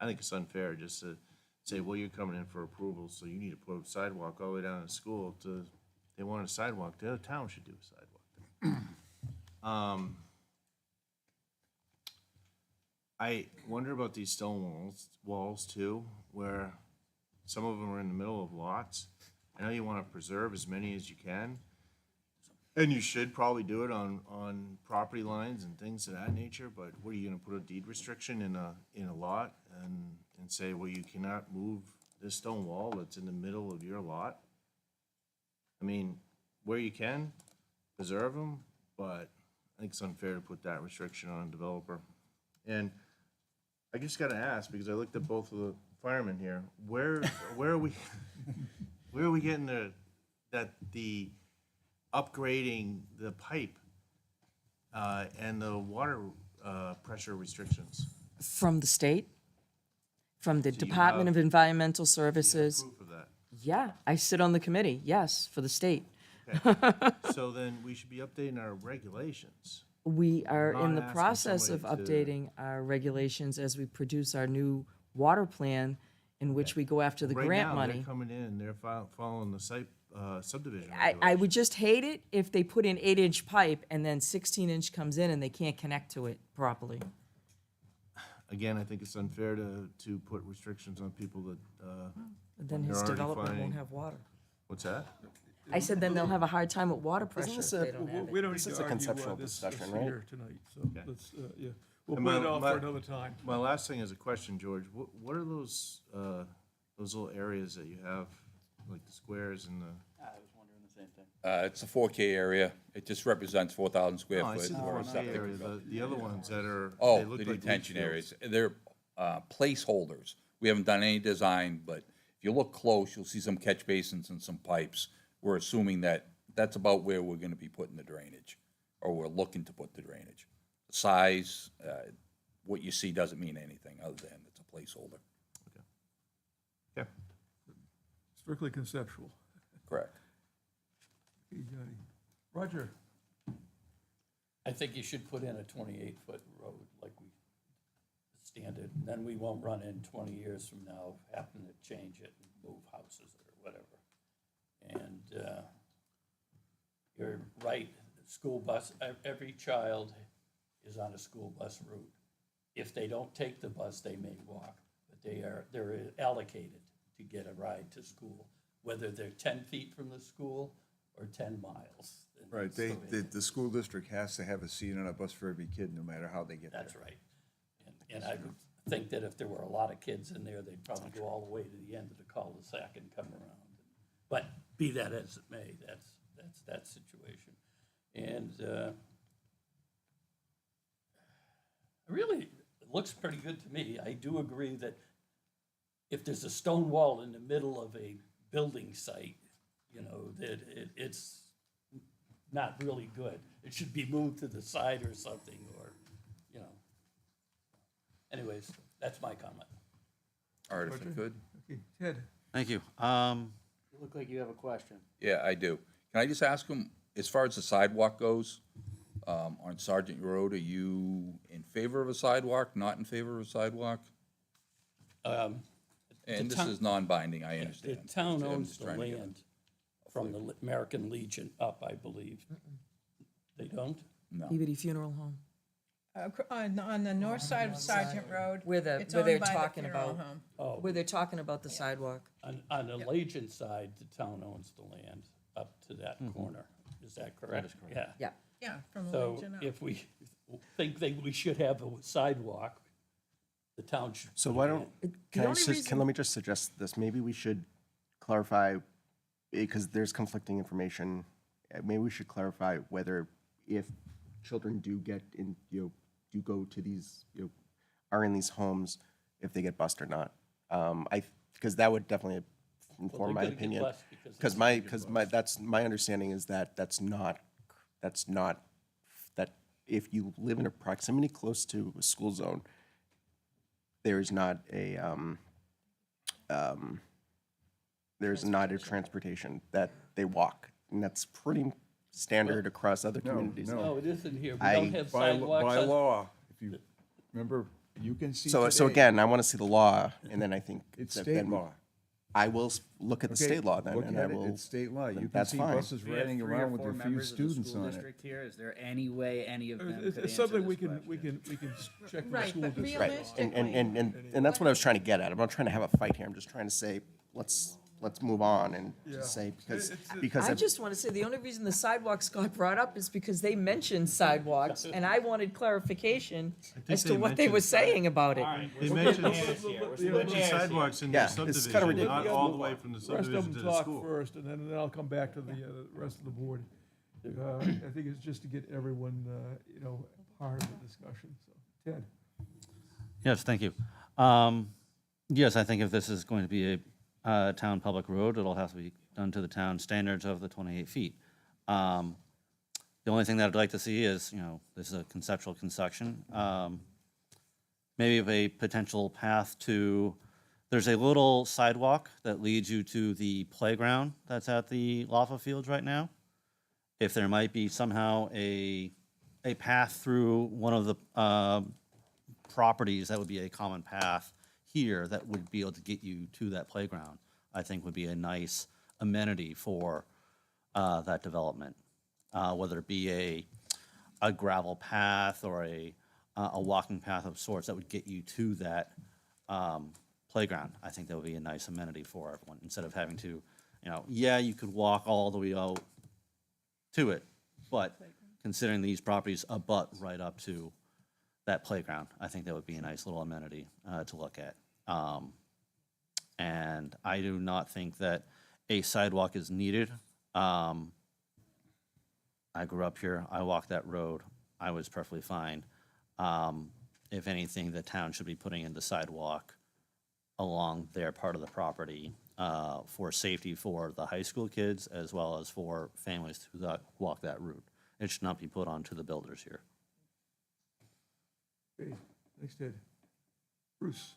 I think it's unfair just to say, well, you're coming in for approval, so you need to put a sidewalk all the way down to school. They want a sidewalk, the other town should do a sidewalk there. I wonder about these stone walls too, where some of them are in the middle of lots. I know you want to preserve as many as you can, and you should probably do it on property lines and things of that nature, but what are you gonna put a deed restriction in a lot and say, well, you cannot move this stone wall that's in the middle of your lot? I mean, where you can, preserve them, but I think it's unfair to put that restriction on a developer. And I just gotta ask, because I looked at both of the firemen here, where are we, where are we getting the upgrading the pipe and the water pressure restrictions? From the state? From the So you Department have- of Environmental Do you have Services? proof of that? Yeah, I sit on the committee, yes, for the state. Okay. So then we should be updating our regulations. We are in the Not asking process of somebody to- updating our regulations as we produce our new water plan in which we go after the Right grant now, money. they're coming in, they're following the subdivision I would regulations. just hate it if they put in 8-inch pipe and then 16-inch comes in and they can't connect to it properly. Again, I think it's unfair to put restrictions on people that, Then They're his already development finding- won't have water. what's that? I said then they'll have a hard time with water Isn't pressure if this they a- don't have We it. don't This need is to a argue conceptual this discussion, right? here tonight, so let's, yeah. We'll And put it my- off my- for another time. My last thing is a question, George. What are those little areas that you have, like the squares and the? I was wondering the same thing. It's a 4K area. It just represents 4,000 square No, I foot. see the for a 4K septic. area, the other ones that are. Oh, they look the like leach detention fields. areas. They're placeholders. We haven't done any design, but if you look close, you'll see some catch basins and some pipes. We're assuming that that's about where we're gonna be putting the drainage, or we're looking to put the drainage. Size, what you see doesn't mean anything other than it's a placeholder. Yeah. Strictly conceptual. Correct. Okay, Johnny. Roger? I think you should put in a 28-foot road like we standard, and then we won't run in 20 years from now, happen to change it and move houses or whatever. And you're right, school bus, every child is on a school bus route. If they don't take the bus, they may walk, but they're allocated to get a ride to school, whether they're 10 feet from the school or 10 miles. And Right, that's the way- the school district has to have a seat on a bus for every kid, no matter how they get there. That's right. And I would think that if there were a lot of kids in there, they'd probably go all the way to the end of the cul-de-sac and come around. But be that as it may, that's that situation. And really, it looks pretty good to me. I do agree that if there's a stone wall in the middle of a building site, you know, that it's not really good. It should be moved to the side or something, or, you know. Anyways, that's my comment. All right, if you could. Okay, Ted? Thank you. You look like you have a question. Yeah, I do. Can I just ask him, as far as the sidewalk goes, on Sergeant Road, are you in favor of a sidewalk, not in favor of a sidewalk? And this town- is non-binding, I The understand. town I'm owns just the trying to get- land from the American Legion up, I believe. They don't? No. Peabody Funeral Home. On the north side of Sergeant Road. Where the- it's where they're owned by the talking funeral about- home. Oh, Where they're talking about the sidewalk. on the Legion side, the town owns the land up to that corner. Is that correct? That is correct. Yeah. Yeah. Yeah, from the So Legion up. if we think that we should have a sidewalk, the town should. So put why it don't, in. can I only just, reason- let me just suggest this, maybe we should clarify, because there's conflicting information, maybe we should clarify whether if children do get in, do go to these, are in these homes, if they get bused or not. Because that would definitely inform my they're gonna get opinion. bused because Because it's my, gonna get because my, that's, my understanding is that that's not, that if you live in a proximity close to a school zone, there is not a, there's not a transportation, that they walk. And that's pretty standard across other communities. no. No, it isn't here. We I- don't have By sidewalks. on- law, if you, remember, you can see So today, again, I want to see the law, and then I think. it's that state then law. I will look at the Okay, state law then, look and at I it, will. it's state law. You can that's see fine. buses riding around with a few students on it. Here, is there any way any of them could It's answer something we this can, question? we can check with the Right, school but district. Right, realistically. and that's what I was trying to get at. I'm not trying to have a fight here. I'm just trying to say, let's move on and just say, because I I've- just want to say, the only reason the sidewalks got brought up is because they mentioned sidewalks, and I wanted clarification as to they what they were mentioned saying about it. They mentioned sidewalks in Yeah, their it's kinda subdivision, ridiculous. not all the way from the The rest of subdivision them to the talk school. first, and then I'll come back to the rest of the board. I think it's just to get everyone, part of the discussion, so. Ted? Yes, thank you. Yes, I think if this is going to be a town public road, it'll have to be done to the town standards of the 28 feet. The only thing that I'd like to see is, this is a conceptual construction, maybe of a potential path to, there's a little sidewalk that leads you to the playground that's at the Lawfa Fields right now. If there might be somehow a path through one of the properties, that would be a common path here that would be able to get you to that playground, I think would be a nice amenity for that development. Whether it be a gravel path or a walking path of sorts that would get you to that playground. I think that would be a nice amenity for everyone, instead of having to You know, yeah, you could walk all the way out to it, but considering these properties abut right up to that playground, I think that would be a nice little amenity to look at. And I do not think that a sidewalk is needed. I grew up here, I walked that road, I was perfectly fine. If anything, the town should be putting in the sidewalk along their part of the property for safety for the high school kids as well as for families who walk that route. It should not be put onto the builders here. Okay, thanks, Ted. Bruce?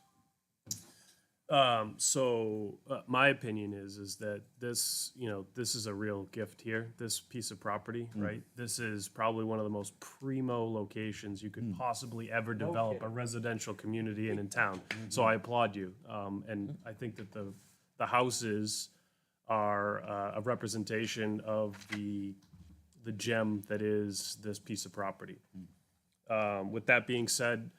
My opinion is that this, you know, this is a real gift here, this piece of property, right? This is probably one of the most primo locations you could possibly ever develop a residential community in town. So I applaud you. And I think that the houses are a representation of the gem that is this piece of property. With that being said,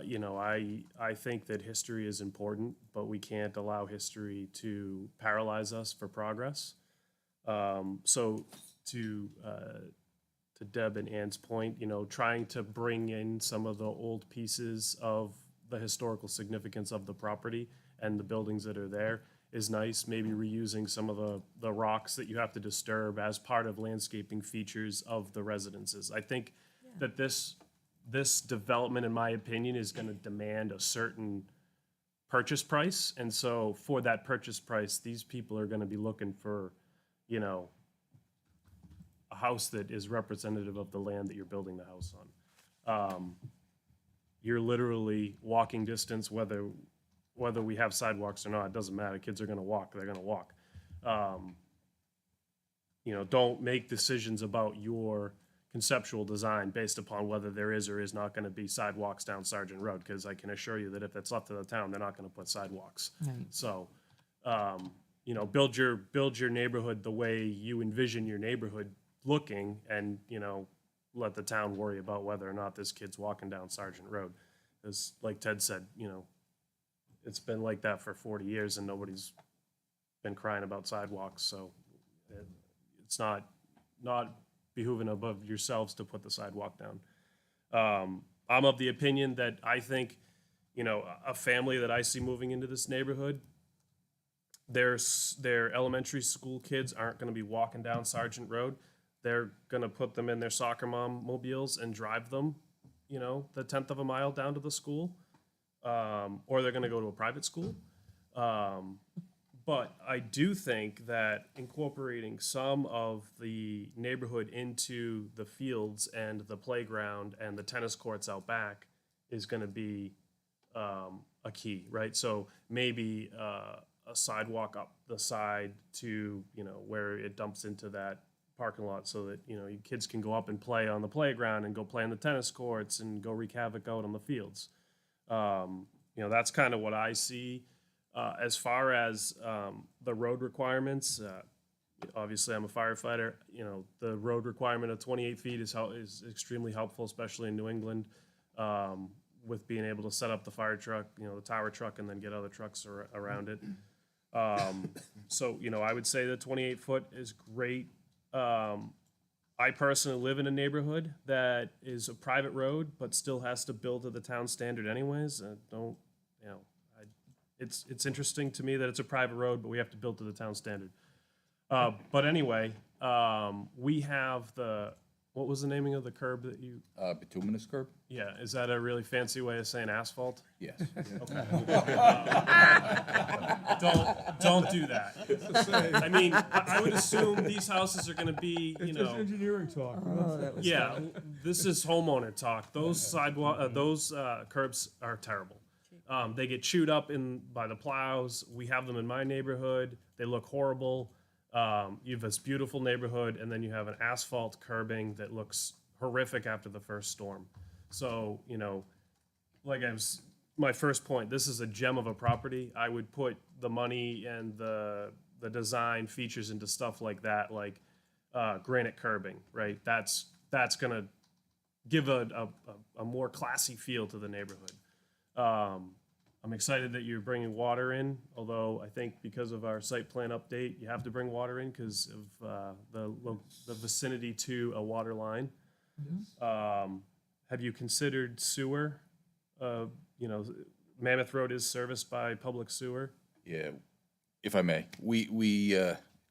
you know, I think that history is important, but we can't allow history to paralyze us for progress. So to Deb and Ann's point, you know, trying to bring in some of the old pieces of the historical significance of the property and the buildings that are there is nice. Maybe reusing some of the rocks that you have to disturb as part of landscaping features of the residences. I think that this development, in my opinion, is going to demand a certain purchase price. And so for that purchase price, these people are going to be looking for, you know, a house that is representative of the land that you're building the house on. You're literally walking distance, whether we have sidewalks or not, it doesn't matter. Kids are going to walk, they're going to walk. You know, don't make decisions about your conceptual design based upon whether there is or is not going to be sidewalks down Sergeant Road, because I can assure you that if it's left to the town, they're not going to put sidewalks. Right. So, you know, build your neighborhood the way you envision your neighborhood looking, and, you know, let the town worry about whether or not this kid's walking down Sergeant Road. Because, like Ted said, you know, it's been like that for 40 years and nobody's been crying about sidewalks. So it's not behooving above yourselves to put the sidewalk down. I'm of the opinion that I think, you know, a family that I see moving into this neighborhood, their elementary school kids aren't going to be walking down Sergeant Road. They're going to put them in their soccer mom mobiles and drive them, you know, the 1/10 of a mile down to the school. Or they're going to go to a private school. But I do think that incorporating some of the neighborhood into the fields and the playground and the tennis courts out back is going to be a key, right? So maybe a sidewalk up the side to, you know, where it dumps into that parking lot so that, you know, your kids can go up and play on the playground and go play on the tennis courts and go wreak havoc out on the fields. You know, that's kind of what I see. As far as the road requirements, obviously I'm a firefighter. You know, the road requirement of 28 feet is extremely helpful, especially in New England, with being able to set up the fire truck, you know, the tower truck, and then get other trucks around it. So, you know, I would say the 28 foot is great. I personally live in a neighborhood that is a private road, but still has to build to the town standard anyways. It's interesting to me that it's a private road, but we have to build to the town standard. But anyway, we have what was the naming of the curb that you? Bituminous curb? Yeah, is that a really fancy way of saying asphalt? Yes. Don't do that. I mean, I would assume these houses are gonna be, you It's know. engineering talk. Yeah, this is homeowner talk. Those curbs are terrible. They get chewed up by the plows. We have them in my neighborhood. They look horrible. You have this beautiful neighborhood, and then you have an asphalt curbing that looks horrific after the first storm. So, you know, my first point, this is a gem of a property. I would put the money and the design features into stuff like that, like granite curbing, right? That's gonna give a more classy feel to the neighborhood. I'm excited that you're bringing water in, although I think because of our site plan update, you have to bring water in because of the vicinity to a water line. Have you considered sewer? You know, Mammoth Road is serviced by public sewer. Yeah, if I may, we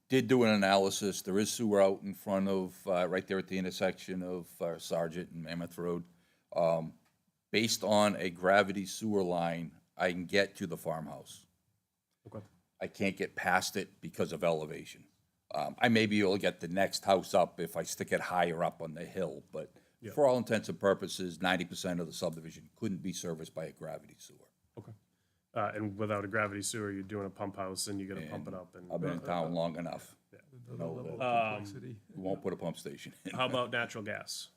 did do an analysis. There is sewer out in front of, right there at the intersection of Sergeant and Mammoth Road. Based on a gravity sewer line, I can get to the farmhouse. Okay. I can't get past it because of elevation. I may be able to get the next house up if I stick it higher up on the hill, but for all intents and purposes, 90% of the subdivision couldn't be serviced by a gravity sewer. Okay. And without a gravity sewer, you're doing a pump house and you gotta pump it up and. I've been in town long enough. Another level of complexity. We won't put a pump station in. How about natural gas?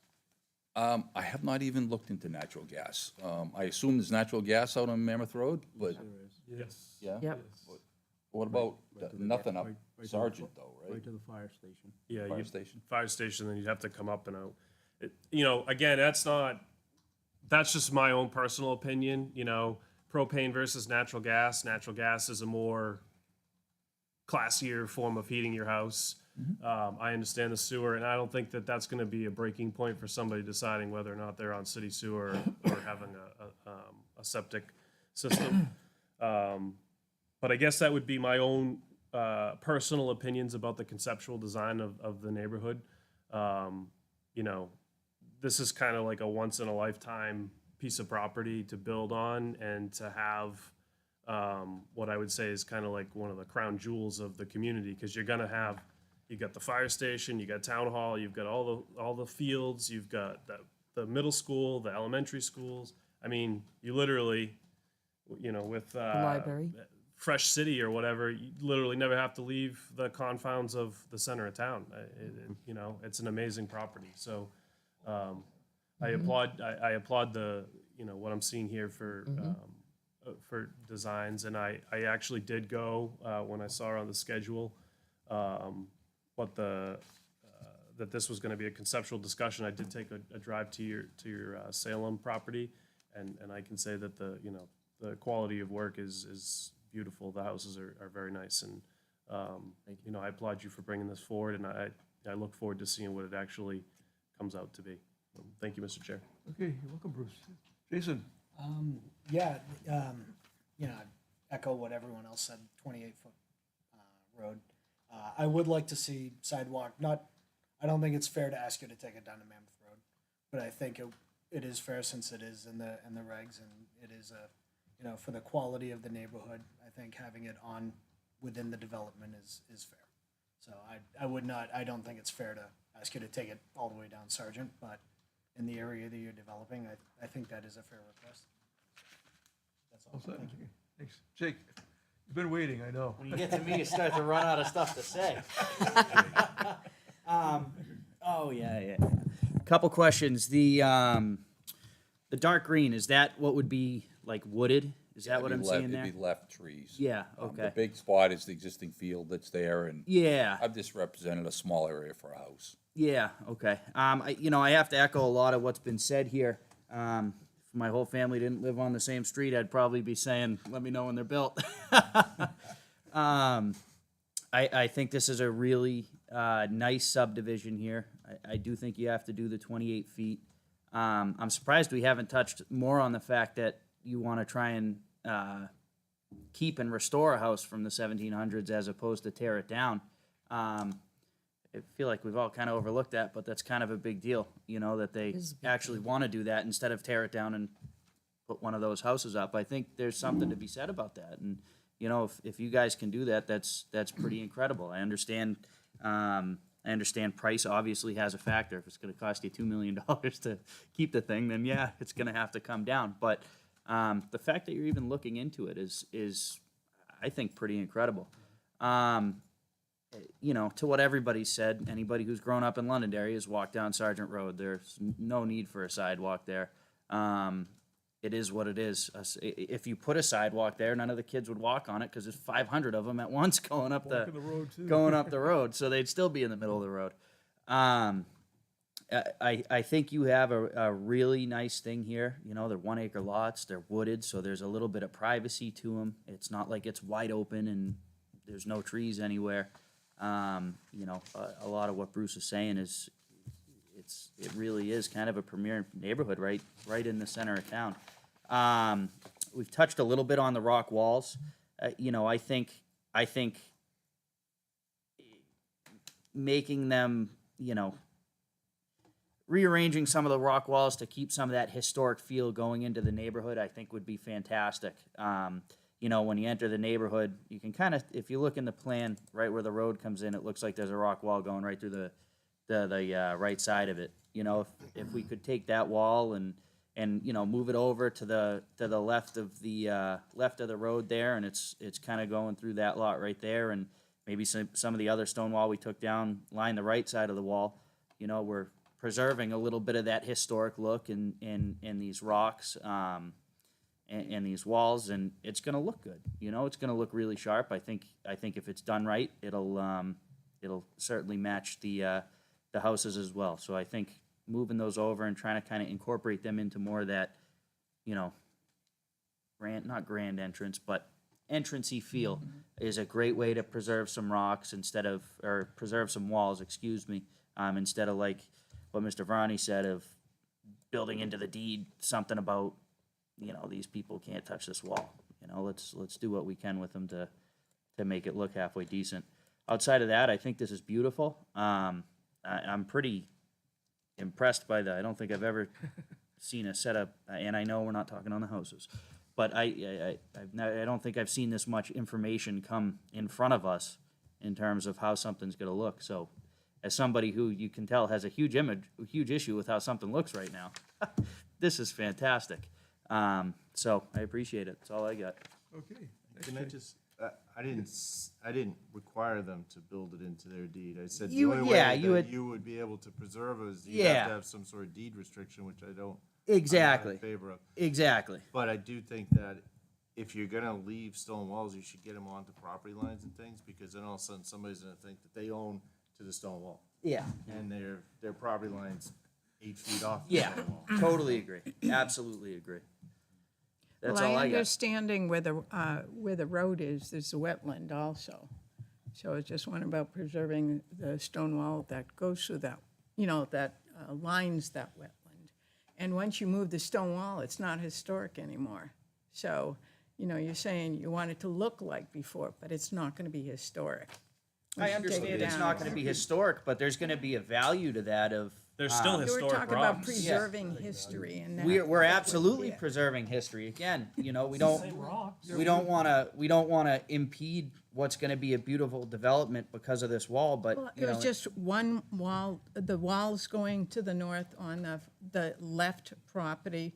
I have not even looked into natural gas. I assume there's natural gas out on Mammoth Road, but, Yes. yeah? Yep. What about, nothing up Sergeant though, Right right? to the fire station. Yeah, Fire you, station? fire station, then you'd have to come up and out. You know, again, that's just my own personal opinion, you know, propane versus natural gas. Natural gas is a more classier form of heating your house. I understand the sewer, and I don't think that that's gonna be a breaking point for somebody deciding whether or not they're on city sewer or having a septic system. But I guess that would be my own personal opinions about the conceptual design of the neighborhood. You know, this is kind of like a once in a lifetime piece of property to build on and to have what I would say is kind of like one of the crown jewels of the community, because you're gonna have, you got the fire station, you got town hall, you've got all the fields, you've got the middle school, the elementary schools. I mean, you literally, you know, with library. Fresh City or whatever, you literally never have to leave the confines of the center of town. You know, it's an amazing property. So I applaud the, you know, what I'm seeing here for designs. And I actually did go when I saw on the schedule that this was going to be a conceptual discussion. I did take a drive to your Salem property, and I can say that the quality of work is beautiful. The houses are very nice, and you know, I applaud you for bringing this forward, and I look forward to seeing what it actually comes out to be. Thank you, Mr. Chair. Okay, you're welcome, Bruce. Jason? You know, echo what everyone else said, 28-foot road. I would like to see sidewalk, I don't think it's fair to ask you to take it down to Mammoth Road, but I think it is fair since it is in the regs, and it is you know, for the quality of the neighborhood, I think having it within the development is fair. So I don't think it's fair to ask you to take it all the way down Sergeant, but in the area that you're developing, I think that is a fair request. That's all. All set? Thank you. Thanks. Jake, you've been waiting, I know. When you get to me, you start to run out of stuff to say. Oh, yeah. Couple questions. The dark green, is that what would be like wooded? Is that what I'm seeing there? It'd be left trees. Yeah, The okay. big spot is the existing field that's there, and Yeah. I've just represented a small area for a house. Yeah, okay. I have to echo a lot of what's been said here. If my whole family didn't live on the same street, I'd probably be saying, let me know when they're built. I think this is a really nice subdivision here. I do think you have to do the 28 feet. I'm surprised we haven't touched more on the fact that you want to try and keep and restore a house from the 1700s as opposed to tear it down. I feel like we've all kind of overlooked that, but that's kind of a big deal, you know, that they actually want to do that instead of tear it down and put one of those houses up. I think there's something to be said about that. And, you know, if you guys can do that, that's pretty incredible. I understand price obviously has a factor. If it's going to cost you $2 million to keep the thing, then yeah, it's going to have to come down. But the fact that you're even looking into it is I think, pretty incredible. You know, to what everybody said, anybody who's grown up in Londonderry has walked down Sergeant Road. There's no need for a sidewalk there. It is what it is. If you put a sidewalk there, none of the kids would walk on it because there's 500 of them at once going up the road, too. Going up the road, so they'd still be in the middle of the road. I think you have a really nice thing here. You know, they're 1 acre lots, they're wooded, so there's a little bit of privacy to them. It's not like it's wide open and there's no trees anywhere. You know, a lot of what Bruce is saying is, it really is kind of a premier neighborhood right in the center of town. We've touched a little bit on the rock walls. You know, I think making them, you know, rearranging some of the rock walls to keep some of that historic feel going into the neighborhood, I think would be fantastic. You know, when you enter the neighborhood, you can kind of, if you look in the plan, right where the road comes in, it looks like there's a rock wall going right through the right side of it. You know, if we could take that wall and you know, move it over to the left of the road there, and it's kind of going through that lot right there, and maybe some of the other stone wall we took down line the right side of the wall. You know, we're preserving a little bit of that historic look in these rocks and these walls, and it's going to look good. You know, it's going to look really sharp. I think if it's done right, it'll certainly match the houses as well. So I think moving those over and trying to kind of incorporate them into more of that, you know, not grand entrance, but entrancey feel is a great way to preserve some rocks or preserve some walls, excuse me, instead of like what Mr. Varney said of building into the deed something about, you know, these people can't touch this wall. You know, let's do what we can with them to make it look halfway decent. Outside of that, I think this is beautiful. I'm pretty impressed by I don't think I've ever seen a setup, and I know we're not talking on the houses, but I don't think I've seen this much information come in front of us in terms of how something's going to look. So, as somebody who you can tell has a huge issue with how something looks right now, this is fantastic. So I appreciate it. That's all I got. Okay. Can I just, I didn't require them to build it into their deed. I said the You- only yeah, way you that would- you would be able to preserve it is you have Yeah. to have some sort of deed restriction, which I don't. Exactly. I'm not in favor of. Exactly. But I do think that if you're gonna leave stone walls, you should get them onto property lines and things, because then all of a sudden somebody's gonna think that they own to the stone wall. Yeah. And their property line's 8 feet off the Yeah. stone wall. Totally agree. Absolutely agree. That's Well, all I got. understanding where the road is, there's a wetland also. So I was just wondering about preserving the stone wall that goes through that, you know, that lines that wetland. And once you move the stone wall, it's not historic anymore. So, you know, you're saying you want it to look like before, but it's not going to be historic. I understand it's not going to be historic, but there's going to be a value to that of. There's still You were historic talking about rocks. preserving history and that. We're that would- absolutely yeah. preserving history. Again, you know, we don't want to impede what's going to be a beautiful development because of this wall, but Well, you it know, was just one wall, the walls going to the north on the left property,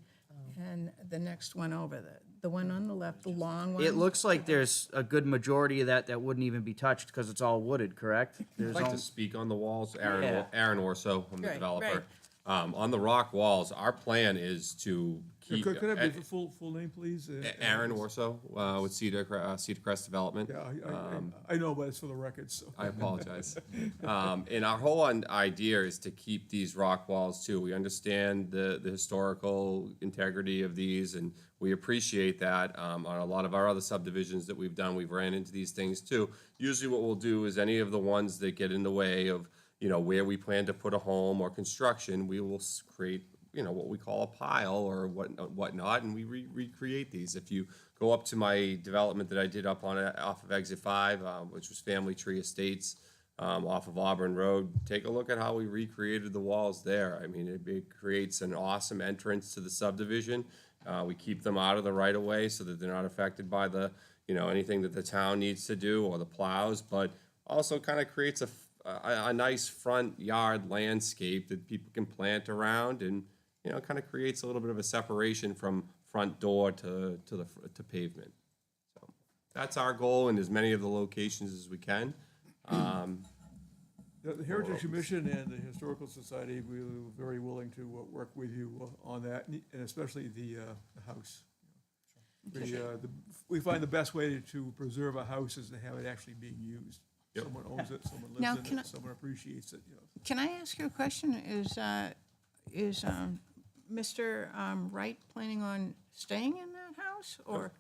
and the next one over, the one on the left, the long one. it looks like there's a good majority of that wouldn't even be touched because it's all wooded, correct? There's I'd like al- to speak on the walls. Yeah. Aaron Orso, I'm the Right, developer. right. On the rock walls, our plan is to keep. Could I have the full name, please? Aaron Orso, with Cedar Crest Development. Yeah, I know, but it's for the record, so. I apologize. And our whole idea is to keep these rock walls too. We understand the historical integrity of these, and we appreciate that. On a lot of our other subdivisions that we've done, we've ran into these things too. Usually what we'll do is any of the ones that get in the way of, you know, where we plan to put a home or construction, we will create, you know, what we call a pile or whatnot, and we recreate these. If you go up to my development that I did off of Exit 5, which was Family Tree Estates, off of Auburn Road, take a look at how we recreated the walls there. I mean, it creates an awesome entrance to the subdivision. We keep them out of the right of way so that they're not affected by the, you know, anything that the town needs to do or the plows, but also kind of creates a nice front yard landscape that people can plant around, and, you know, kind of creates a little bit of a separation from front door to pavement. So that's our goal in as many of the locations as we can. The Heritage Commission and the Historical Society, we were very willing to work with you on that, and especially the house. We find the best way to preserve a house is to have it actually being used. Someone owns it, someone Now, lives can in I- it, someone appreciates it, you know. Can I ask you a question? Is Mr. Wright planning on staying in that house, or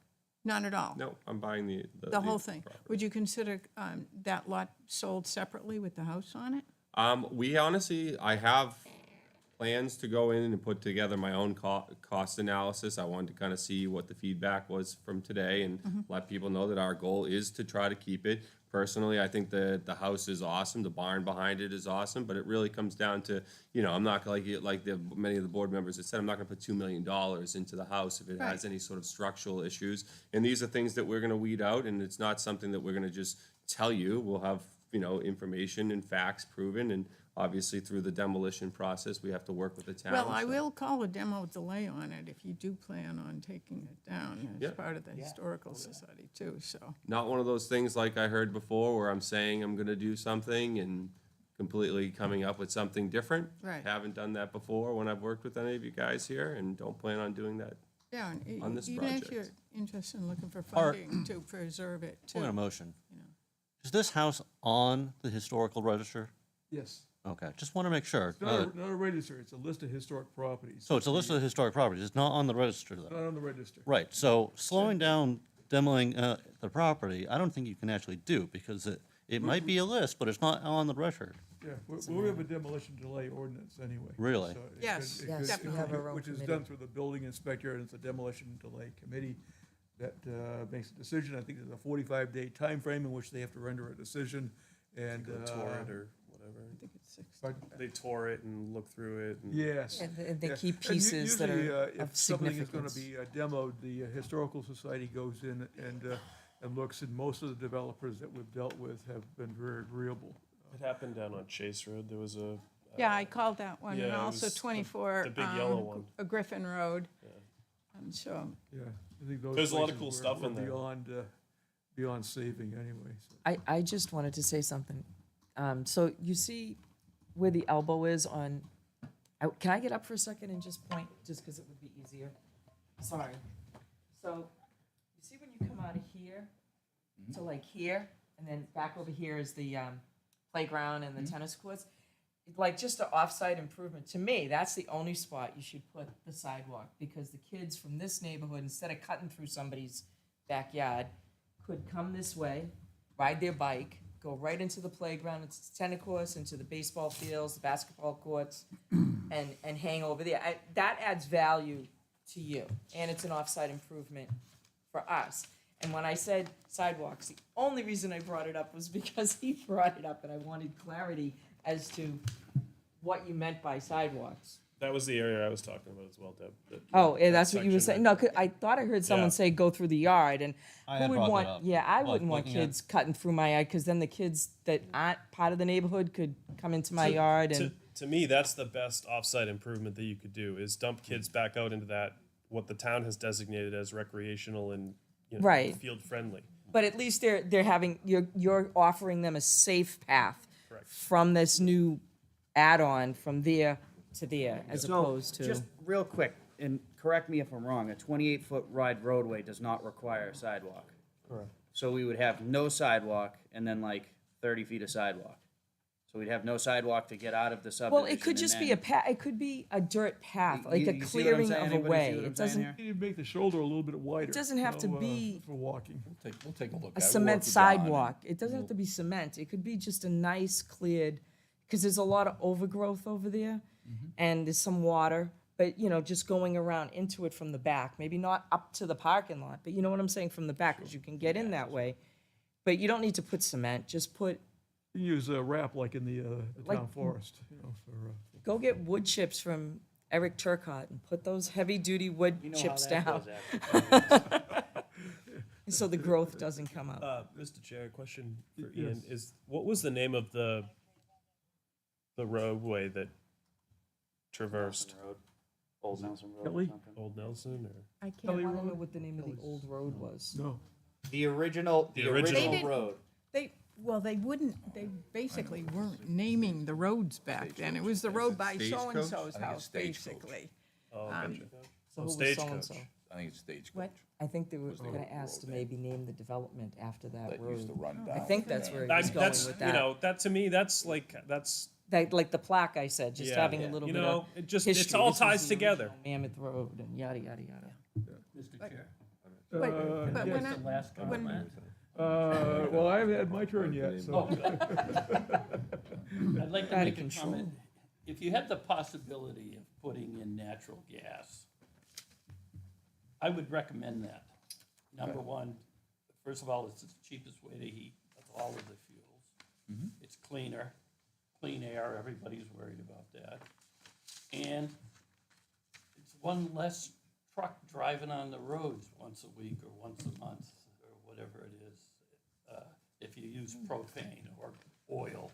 not at all? No, I'm buying The whole thing? property. Would you consider that lot sold separately with the house on it? We honestly, I have plans to go in and put together my own cost analysis. I wanted to kind of see what the feedback was from today and let people know that our goal is to try to keep it. Personally, I think the house is awesome. The barn behind it is awesome, but it really comes down to, I'm not many of the board members have said, I'm not gonna put $2 million into the house if it has Right. any sort of structural issues. And these are things that we're gonna weed out, and it's not something that we're gonna just tell you. We'll have, information and facts proven, and obviously through the demolition process, we have to work with the town. Well, I so- will call a demo delay on it if you do plan on taking it down Yeah. as part of the Historical Society too, so. Not one of those things like I heard before where I'm saying I'm gonna do something and completely coming up with something different. Right. Haven't done that before when I've worked with any of you guys here, and don't plan on doing that. Yeah, and On this even if project. you're interested in looking for Art. funding to preserve it too. Point of motion. Is this house on the historical register? Yes. Okay, just want to make sure. It's not a register, it's a list of historic properties. So it's a list of historic properties, it's not on the register Not though? on the register. Right, so slowing down demoing the property, I don't think you can actually do, because it might be a list, but it's not on the record. Yeah, we have a demolition delay ordinance anyway. Really? so it Yes, could- it yes, could- definitely. it have could- our own Which is committee. done through the building inspector, and it's a demolition delay committee that makes a decision. I think there's a 45-day time frame in which they have to render a decision, and. They tore it or whatever. I think it's 6. pardon? They tore it and looked through it. And Yes. And they yeah. keep And pieces that usually, are if of something is gonna significance. be demoed, the Historical Society goes in and looks, and most of the developers that we've dealt with have been very agreeable. it happened down on Chase Road. There was a. Yeah, I called that one, and yeah, it also was the- 24. the big yellow one. Griffin Road. So, Yeah, I think those There's a lot of places cool were- stuff were in there. Beyond saving anyway, so. I just wanted to say something. So you see where the elbow is on, can I get up for a second and just point, just because it would be easier? Sorry. So you see when you come out of here to like here, and then back over here is the playground and the tennis courts? Like just an off-site improvement, to me, that's the only spot you should put the sidewalk, because the kids from this neighborhood, instead of cutting through somebody's backyard, could come this way, ride their bike, go right into the playground, into the tennis courts, into the baseball fields, the basketball courts, and hang over there. That adds value to you, and it's an off-site improvement for us. And when I said sidewalks, the only reason I brought it up was because he brought it up, and I wanted clarity as to what you meant by sidewalks. That was the area I was talking about as well, Deb. Oh, that that's what you were saying? section No, right 'cause I thought I heard someone Yeah. say go through the yard, and I who had would brought that want, up. yeah, I Like, wouldn't want looking at- kids cutting through my yard, because then the kids that aren't part of the neighborhood could come into my To- yard to, and, to me, that's the best offsite improvement that you could do is dump kids back out into that what the town has designated as recreational and Right. field friendly. but at least they're having, you're offering them a safe path Correct. from this new add-on from there to there, as So, opposed to. just real quick, and correct me if I'm wrong, a 28-foot wide roadway does not require a sidewalk. Correct. So we would have no sidewalk and then like 30 feet of sidewalk. So we'd have no sidewalk to get out of the subdivision. Well, it could and just be then- a it could be a dirt path, You- like you a see what I'm clearing saying? of a Anybody see way. what I'm It saying doesn't, here? You need to make the shoulder a little bit wider. doesn't have to be For walking. We'll take a look at it. a We'll cement work with John and- sidewalk. It doesn't have to be cement. It could be just a nice cleared, because there's a lot of overgrowth over there, and there's some water. But just going around into it from the back, maybe not up to the parking lot, but you know what I'm saying, from the back, because you can get in that way. But you don't need to put cement. Just put, You can use a wrap like in the Like- town forest, go get wood chips from Eric Turcott and put those heavy-duty wood You know how chips that down, goes, actually. so the growth doesn't come up. Mr. Chair, question for Yes. Ian is what was the name of the roadway that traversed Road, Old Nelson Road. or Kelly? something. Old Nelson or? I can't Kelly want to know Road? what the name of the old road was. No. The original The original. They did- road. They basically weren't naming the roads back then. It was the road by Stagecoach? so-and-so's I think it's house, Stagecoach. basically. Oh, Um, gotcha. So who was Stagecoach. so-and-so? I think it's Stagecoach. What? I think they were Was the gonna old ask to road maybe name the development after that That used to road. run I down. think that's where he I, was going that's, with you that. know, that to me, that's like, that's, That, like the plaque I said, just Yeah. having a Yeah. little You bit know, of it just- it's history. all This is ties the together. original Mammoth Road and yada, yada, yada. Mr. Chair. But yes. when That's I, the last when, comment. Well, I haven't had my turn yet, so. I'd like to Out of make a control. comment. If you had the possibility of putting in natural gas, I would recommend that. Number one, first of all, it's the cheapest way to heat of all of the fuels. It's cleaner, clean air, everybody's worried about that. And it's one less truck driving on the roads once a week or once a month or whatever it is, if you use propane or oil.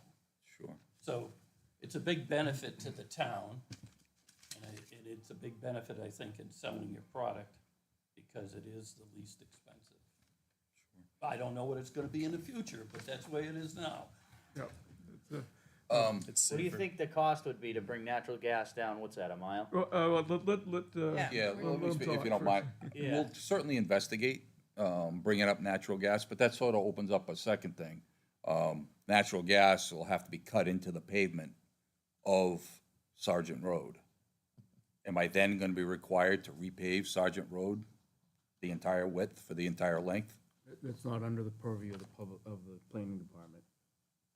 Sure. So it's a big benefit to the town, and it's a big benefit, I think, in selling your product, because it is the least expensive. I don't know what it's gonna be in the future, but that's the way it is now. Yeah, What do you think the cost would be to bring natural gas down, what's that, a mile? well, Yeah, let let me him speak, talk if you don't first. mind. Yeah. We'll certainly investigate, bringing up natural gas, but that sort of opens up a second thing. Natural gas will have to be cut into the pavement of Sergeant Road. Am I then gonna be required to repave Sergeant Road the entire width for the entire length? That's not under the purview of the public, of the planning department,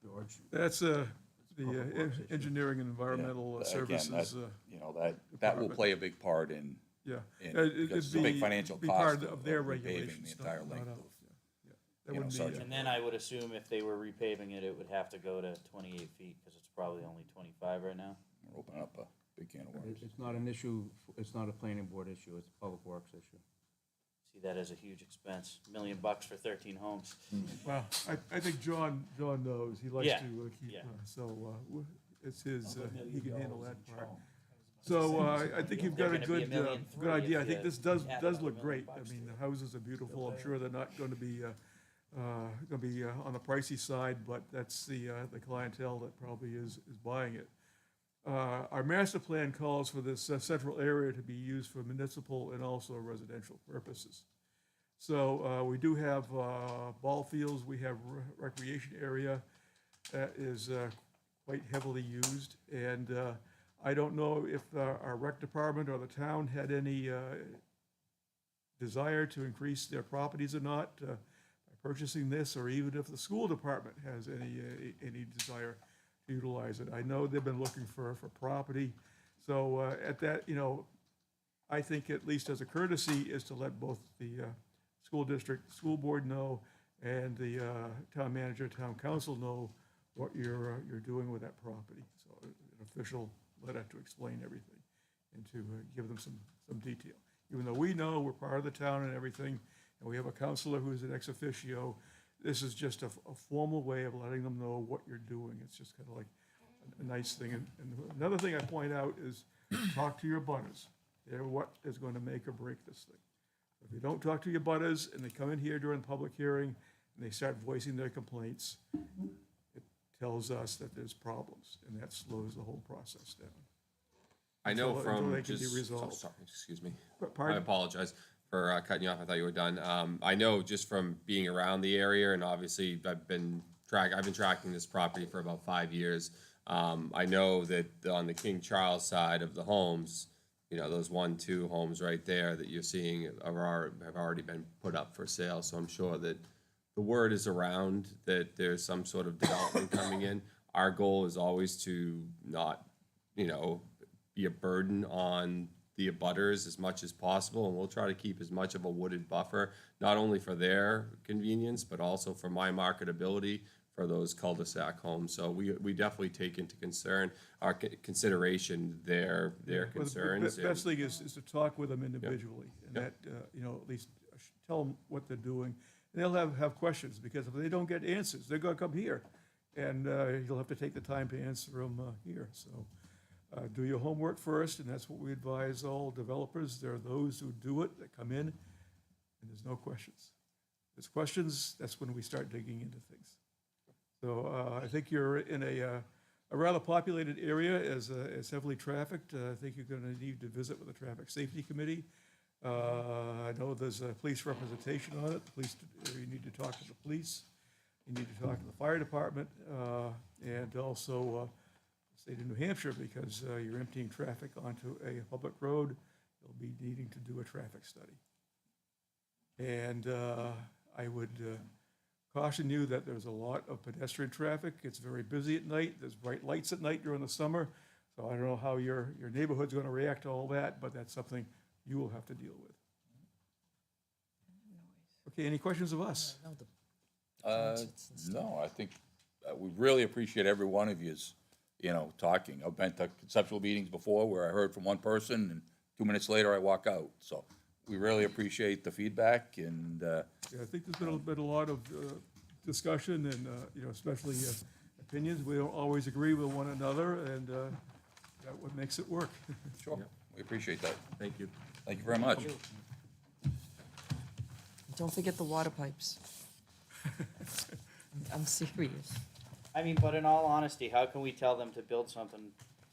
George. That's the engineering and Yeah, environmental again, services, that- You know, that will play a big part in, yeah. in, It'd because it's a big financial be cost part of their repaving regulations, the entire not length ours, of, yeah. That you know, wouldn't be, Sergeant. And then I would assume if they were repaving it, it would have to go to 28 feet, because it's probably only 25 right now. We're opening up a big can of worms. It's not an issue, it's not a planning board issue, it's a public works issue. See that as a huge expense, $1 million for 13 homes. well, I think John knows, he likes Yeah, to keep, yeah. it's his, he can handle that part. home. So, I think you've got a They're gonna be good, $1.3 million good idea. I if think you this does add look another $1 great. million I mean, the houses are beautiful. I'm sure they're not gonna be on the pricey side, but that's the clientele that probably is buying it. Our master plan calls for this central area to be used for municipal and also residential purposes. So, we do have ball fields, we have recreation area that is quite heavily used. And I don't know if our rec department or the town had any desire to increase their properties or not by purchasing this, or even if the school department has any desire to utilize it. I know they've been looking for property. So at that, you know, I think at least as a courtesy is to let both the school district, school board know, and the town manager, town council know what you're doing with that property. So an official letter to explain everything and to give them some detail. Even though we know we're part of the town and everything, and we have a counselor who's an ex officio, this is just a formal way of letting them know what you're doing. It's just kind of like a nice thing. And another thing I point out is talk to your butters. They're what is going to make or break this thing. If you don't talk to your butters and they come in here during the public hearing and they start voicing their complaints, it tells us that there's problems, and that slows the whole process down. I know Until from they can be just, resolved. sorry, excuse me. Pardon? I apologize for cutting you off. I thought you were done. I know just from being around the area, and obviously I've been tracking this property for about 5 years. I know that on the King Charles side of the homes, you know, those 1-2 homes right there that you're seeing have already been put up for sale. So I'm sure that the word is around that there's some sort of development coming in. Our goal is always to not, you know, be a burden on the abutters as much as possible, and we'll try to keep as much of a wooded buffer, not only for their convenience, but also for my marketability for those cul-de-sac homes. So we definitely take into consideration their Well, concerns. The best thing is to talk with them individually, and that, you know, at least tell them what they're doing. And they'll have questions, because if they don't get answers, they're gonna come here, and you'll have to take the time to answer them here. So do your homework first, and that's what we advise all developers. There are those who do it, that come in, and there's no questions. There's questions, that's when we start digging into things. So I think you're in a rather populated area, as heavily trafficked. I think you're gonna need to visit with the Traffic Safety Committee. I know there's a police representation on it. The police, you need to talk to the police. You need to talk to the fire department, and also the state of New Hampshire, because you're emptying traffic onto a public road. You'll be needing to do a traffic study. And I would caution you that there's a lot of pedestrian traffic. It's very busy at night. There's bright lights at night during the summer. So I don't know how your neighborhood's going to react to all that, but that's something you will have to deal with. Okay, any questions of us? No, I think we really appreciate every one of yous, talking. I've been to conceptual meetings before where I heard from one person and 2 minutes later I walk out. So we really appreciate the feedback and, Yeah, I think there's been a lot of discussion and, especially opinions. We don't always agree with one another, and that's what makes it work. sure, we appreciate that. Thank you. Thank you very much. Don't forget the water pipes. I'm serious. I mean, but in all honesty, how can we tell them to build something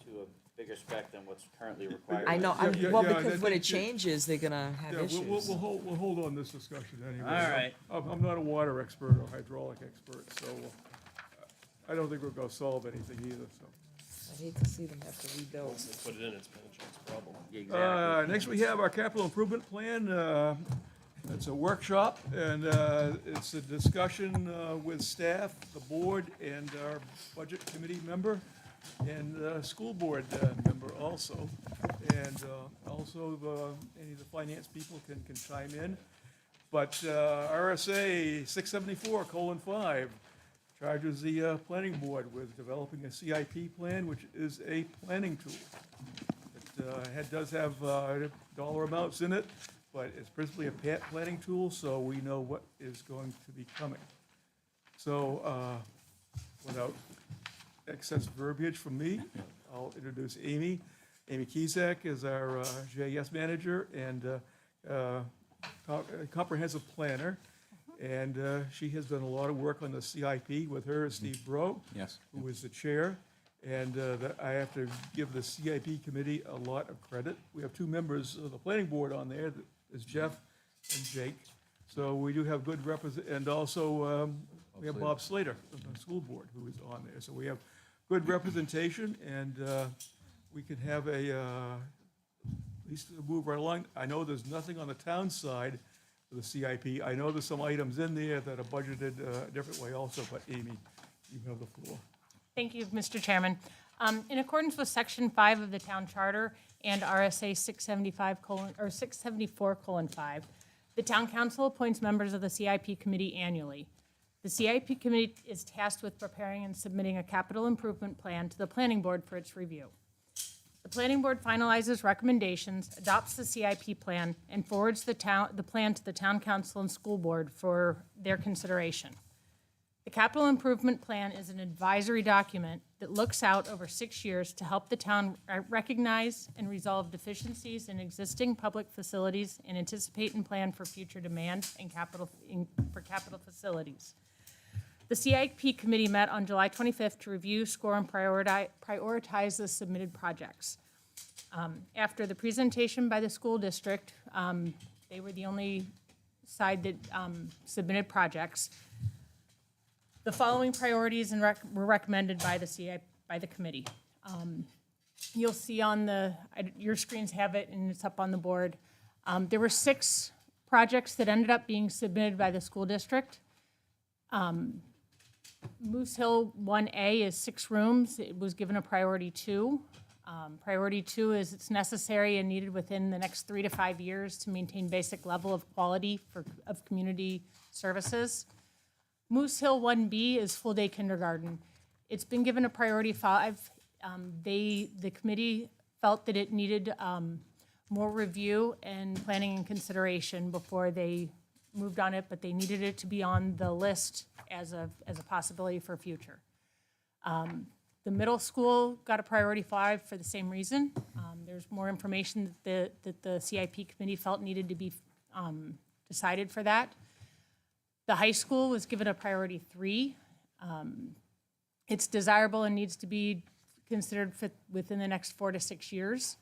to a bigger spec than what's currently required? I know, Yeah, well, yeah, because that- when it that- changes, they're gonna have Yeah, issues. we'll hold on this discussion anyway. All right. I'm not a water expert or hydraulic expert, so I don't think we're going to solve anything either, so. I hate to see them have to rebuild. Once they put it in, it's been a chance problem. Exactly. Next, we have our capital improvement plan. It's a workshop, and it's a discussion with staff, the board, and our budget committee member, and school board member also. And also, any of the finance people can chime in. But RSA 674:5 charges the planning board with developing a CIP plan, which is a planning tool. It does have dollar amounts in it, but it's principally a planning tool, so we know what is going to be coming. So, without excess verbiage from me, I'll introduce Amy. Amy Kizak is our GIS manager and comprehensive planner. And she has done a lot of work on the CIP with her, Steve Bro. Yes. Who is the chair. And I have to give the CIP committee a lot of credit. We have two members of the planning board on there, that is Jeff and Jake. So we do have good and also we have Bob Slater from the school board who is on there. So we have good representation, and we can have at least move right along. I know there's nothing on the town side for the CIP. I know there's some items in there that are budgeted a different way also, but Amy, you have the floor. Thank you, Mr. Chairman. In accordance with Section 5 of the Town Charter and RSA 674:5, the Town Council appoints members of the CIP Committee annually. The CIP Committee is tasked with preparing and submitting a capital improvement plan to the Planning Board for its review. The Planning Board finalizes recommendations, adopts the CIP plan, and forwards the plan to the Town Council and School Board for their consideration. The capital improvement plan is an advisory document that looks out over 6 years to help the town recognize and resolve deficiencies in existing public facilities and anticipate and plan for future demand and for capital facilities. The CIP committee met on July 25th to review, score, and prioritize the submitted projects. After the presentation by the school district, they were the only side that submitted projects. The following priorities were recommended by the committee. You'll see on your screens have it, and it's up on the board. There were 6 projects that ended up being submitted by the school district. Moose Hill 1A is 6 rooms. It was given a priority 2. Priority 2 is it's necessary and needed within the next 3 to 5 years to maintain basic level of quality of community services. Moose Hill 1B is full-day kindergarten. It's been given a priority 5. The committee felt that it needed more review and planning and consideration before they moved on it, but they needed it to be on the list as a possibility for future. The middle school got a priority 5 for the same reason. There's more information that the CIP committee felt needed to be decided for that. The high school was given a priority 3. It's desirable and needs to be considered within the next 4 to 6 years.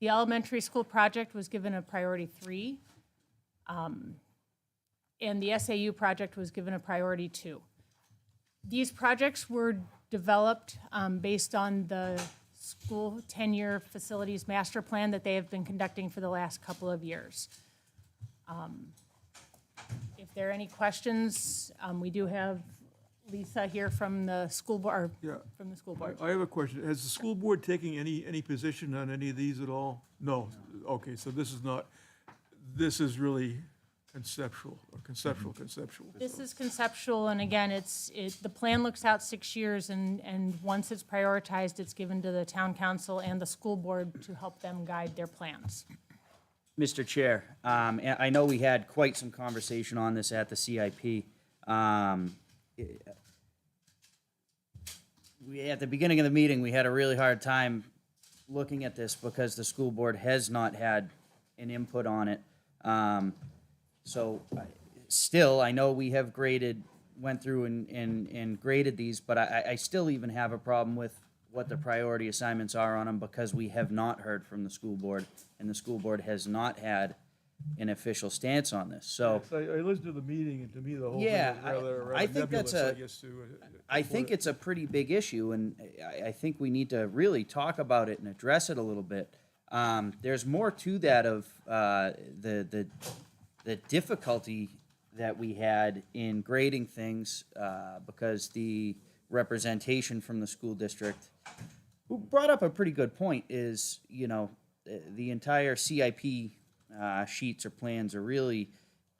The elementary school project was given a priority 3, and the SAU project was given a priority 2. These projects were developed based on the school 10-year facilities master plan that they have been conducting for the last couple of years. If there are any questions, we do have Lisa here from the school board, Yeah. from the school board. I have a question. Has the school board taken any position on any of these at all? No. Okay, so this is really conceptual, or conceptual. This is conceptual, and again, the plan looks out 6 years, and once it's prioritized, it's given to the town council and the school board to help them guide their plans. Mr. Chair, and I know we had quite some conversation on this at the CIP. At the beginning of the meeting, we had a really hard time looking at this because the school board has not had an input on it. Still, I know we have went through and graded these, but I still even have a problem with what the priority assignments are on them because we have not heard from the school board, and the school board has not had an official stance on this. So, I listened to the meeting, and to me, the whole thing Yeah, was rather I think nebulous, that's I guess, I think it's a pretty big issue, and I think we need to really talk about it and address it a little bit. There's more to that of the difficulty that we had in grading things because the representation from the school district, who brought up a pretty good point, is, the entire CIP sheets or plans are really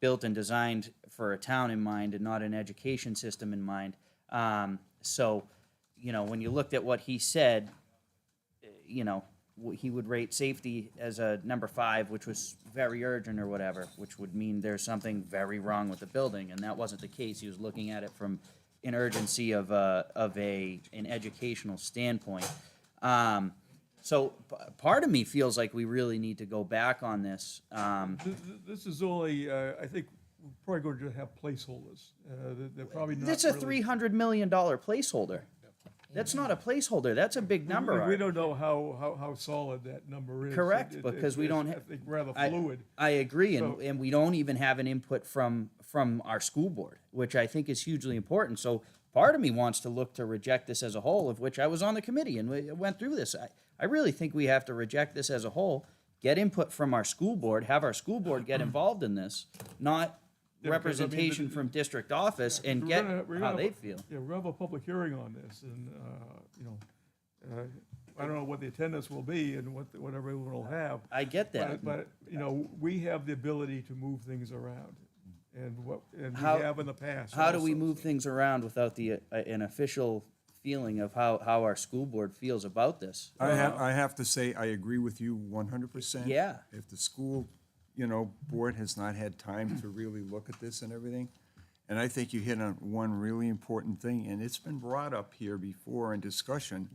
built and designed for a town in mind and not an education system in mind. When you looked at what he said, he would rate safety as a number 5, which was very urgent or whatever, which would mean there's something very wrong with the building, and that wasn't the case. He was looking at it from an urgency of an educational standpoint. Part of me feels like we really need to go back on this. This is only, I think, we're probably going to have placeholders. They're probably not That's a really- $300 million placeholder. That's not a placeholder. That's a big number. We don't know how solid that number is. Correct, because we don't I have. think rather fluid. I agree, So- and we don't even have an input from our school board, which I think is hugely important. So part of me wants to look to reject this as a whole, of which I was on the committee and we went through this. I really think we have to reject this as a whole, get input from our school board, have our school board get involved in this, not Yeah, because, I mean, representation from district office, and We're get gonna how have they a- feel. Yeah, we'll have a public hearing on this, and, I don't know what the attendance will be and what everyone will have. I get that. But, we have the ability to move things around, and we How- have in the past. How do we also. move things around without an official feeling of how our school board feels about this? I have to say, I agree with you 100%. Yeah. If the school, board has not had time to really look at this and everything, and I think you hit on one really important thing, and it's been brought up here before in discussion.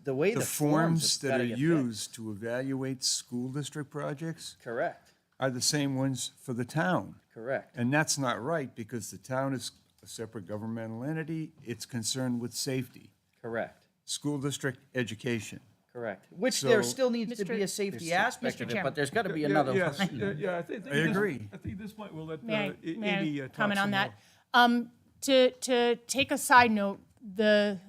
The way The the forms forms have that gotta are get used to evaluate school district projects Correct, are the same ones for the town. correct. And that's not right, because the town is a separate governmental entity. It's concerned with safety. Correct. School district education. Correct. Which there So- still needs to be a safety aspect of it, but there's got to be another Yes, line. yeah, I think. I agree. I think this point we'll let May I Amy talk comment some on that? more. To take a side note, the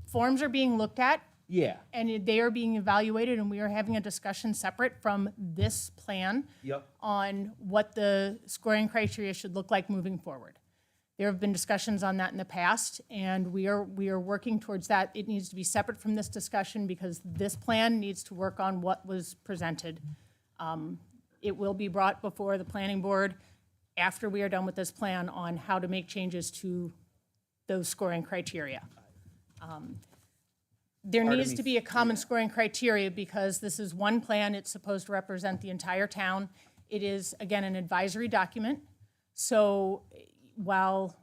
forms are being looked at Yeah. and they are being evaluated, and we are having a discussion separate from this plan Yep. on what the scoring criteria should look like moving forward. There have been discussions on that in the past, and we are working towards that. It needs to be separate from this discussion because this plan needs to work on what was presented. It will be brought before the planning board after we are done with this plan on how to make changes to those scoring criteria. There Part of needs me- to be a common scoring criteria because this is one plan. It's supposed to represent the entire town. It is, again, an advisory document. So while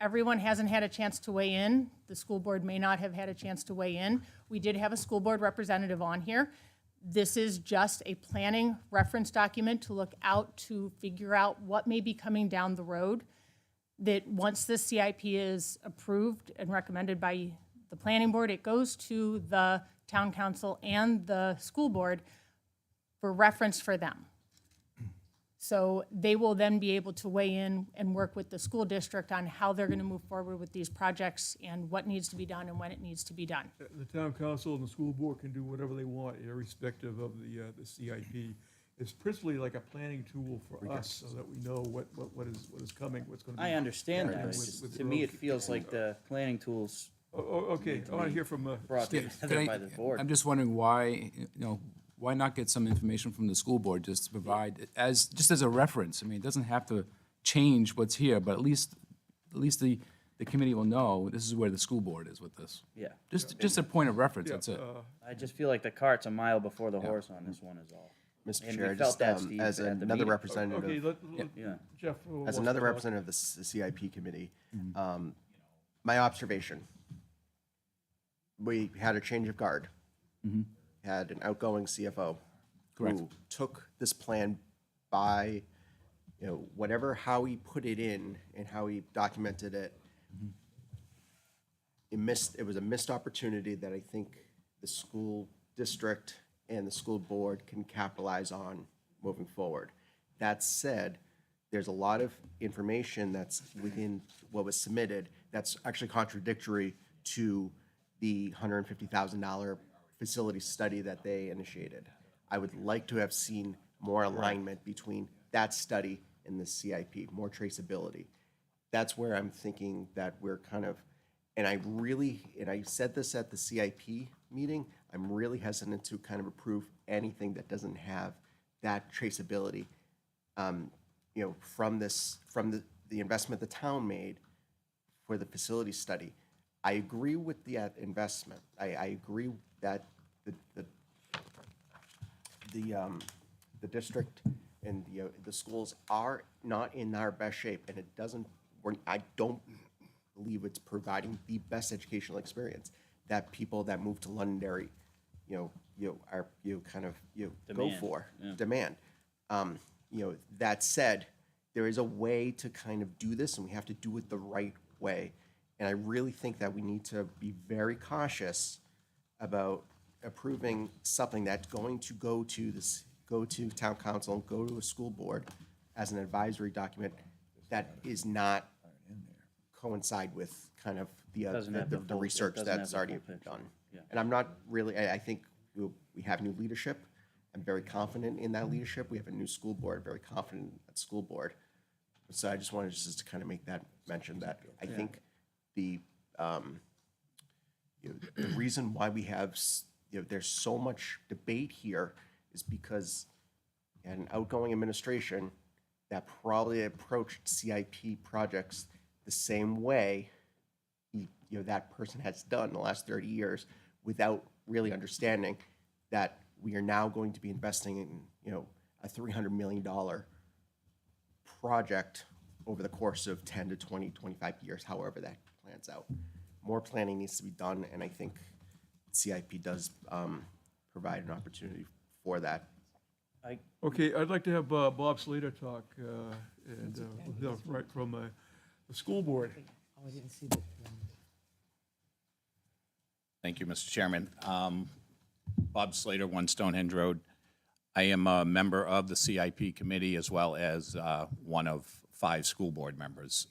everyone hasn't had a chance to weigh in, the school board may not have had a chance to weigh in. We did have a school board representative on here. This is just a planning reference document to look out to figure out what may be coming down the road. That once this CIP is approved and recommended by the planning board, it goes to the town council and the school board for reference for them. So they will then be able to weigh in and work with the school district on how they're going to move forward with these projects and what needs to be done and when it needs to be done. The town council and the school board can do whatever they want, irrespective of the CIP. It's principally like a planning tool for us, so that we know what is coming, what's gonna be. I understand that. happening It's with- just- with to me, road it feels like the planning tools Okay, I wanna hear from, brought Steve. together by the board. I'm just wondering why, why not get some information from the school board just to provide just as a reference? I mean, it doesn't have to change what's here, but at least the committee will know this is where the school board is with this. Yeah. Just a point of reference, that's it. I just feel like the cart's a mile before the horse on this one is all. Mr. And we Chair, felt just that, Steve, as at the another meeting. representative. Okay, Yeah. Jeff. As another representative of the CIP committee, my observation, we had a change of guard. Had an outgoing CFO. Correct. Who took this plan by, how he put it in and how he documented it. It was a missed opportunity that I think the school district and the school board can capitalize on moving forward. That said, there's a lot of information that's within what was submitted that's actually contradictory to the $150,000 facility study that they initiated. I would like to have seen more alignment between that study and the CIP, more traceability. That's where I'm thinking that we're kind of, and I said this at the CIP meeting, I'm really hesitant to kind of approve anything that doesn't have that traceability, from the investment the town made for the facility study. I agree with the investment. I agree that the district and the schools are not in our best shape, and I don't believe it's providing the best educational experience that people that move to Londonderry, go Demand, for, yeah. demand. That said, there is a way to kind of do this, and we have to do it the right way. And I really think that we need to be very cautious about approving something that's going to go to town council and go to a school board as an advisory document that is not coincide with kind of Doesn't have the the full- research doesn't have that's the already full picture. done. Yeah. And I'm not really, I think we have new leadership. I'm very confident in that leadership. We have a new school board, very confident in that school board. So I just wanted just to kind of make that mention that I think the reason why we have, there's so much debate here is because an outgoing administration that probably approached CIP projects the same way that person has done in the last 30 years without really understanding that we are now going to be investing in, a $300 million project over the course of 10 to 20, 25 years, however that plans out. More planning needs to be done, and I think CIP does provide an opportunity for that. Okay, I'd like to have Bob Slater talk, and we'll hear right from the school board. Oh, I didn't see that. Thank you, Mr. Chairman. Bob Slater, 1 Stonehenge Road. I am a member of the CIP committee as well as one of 5 school board members.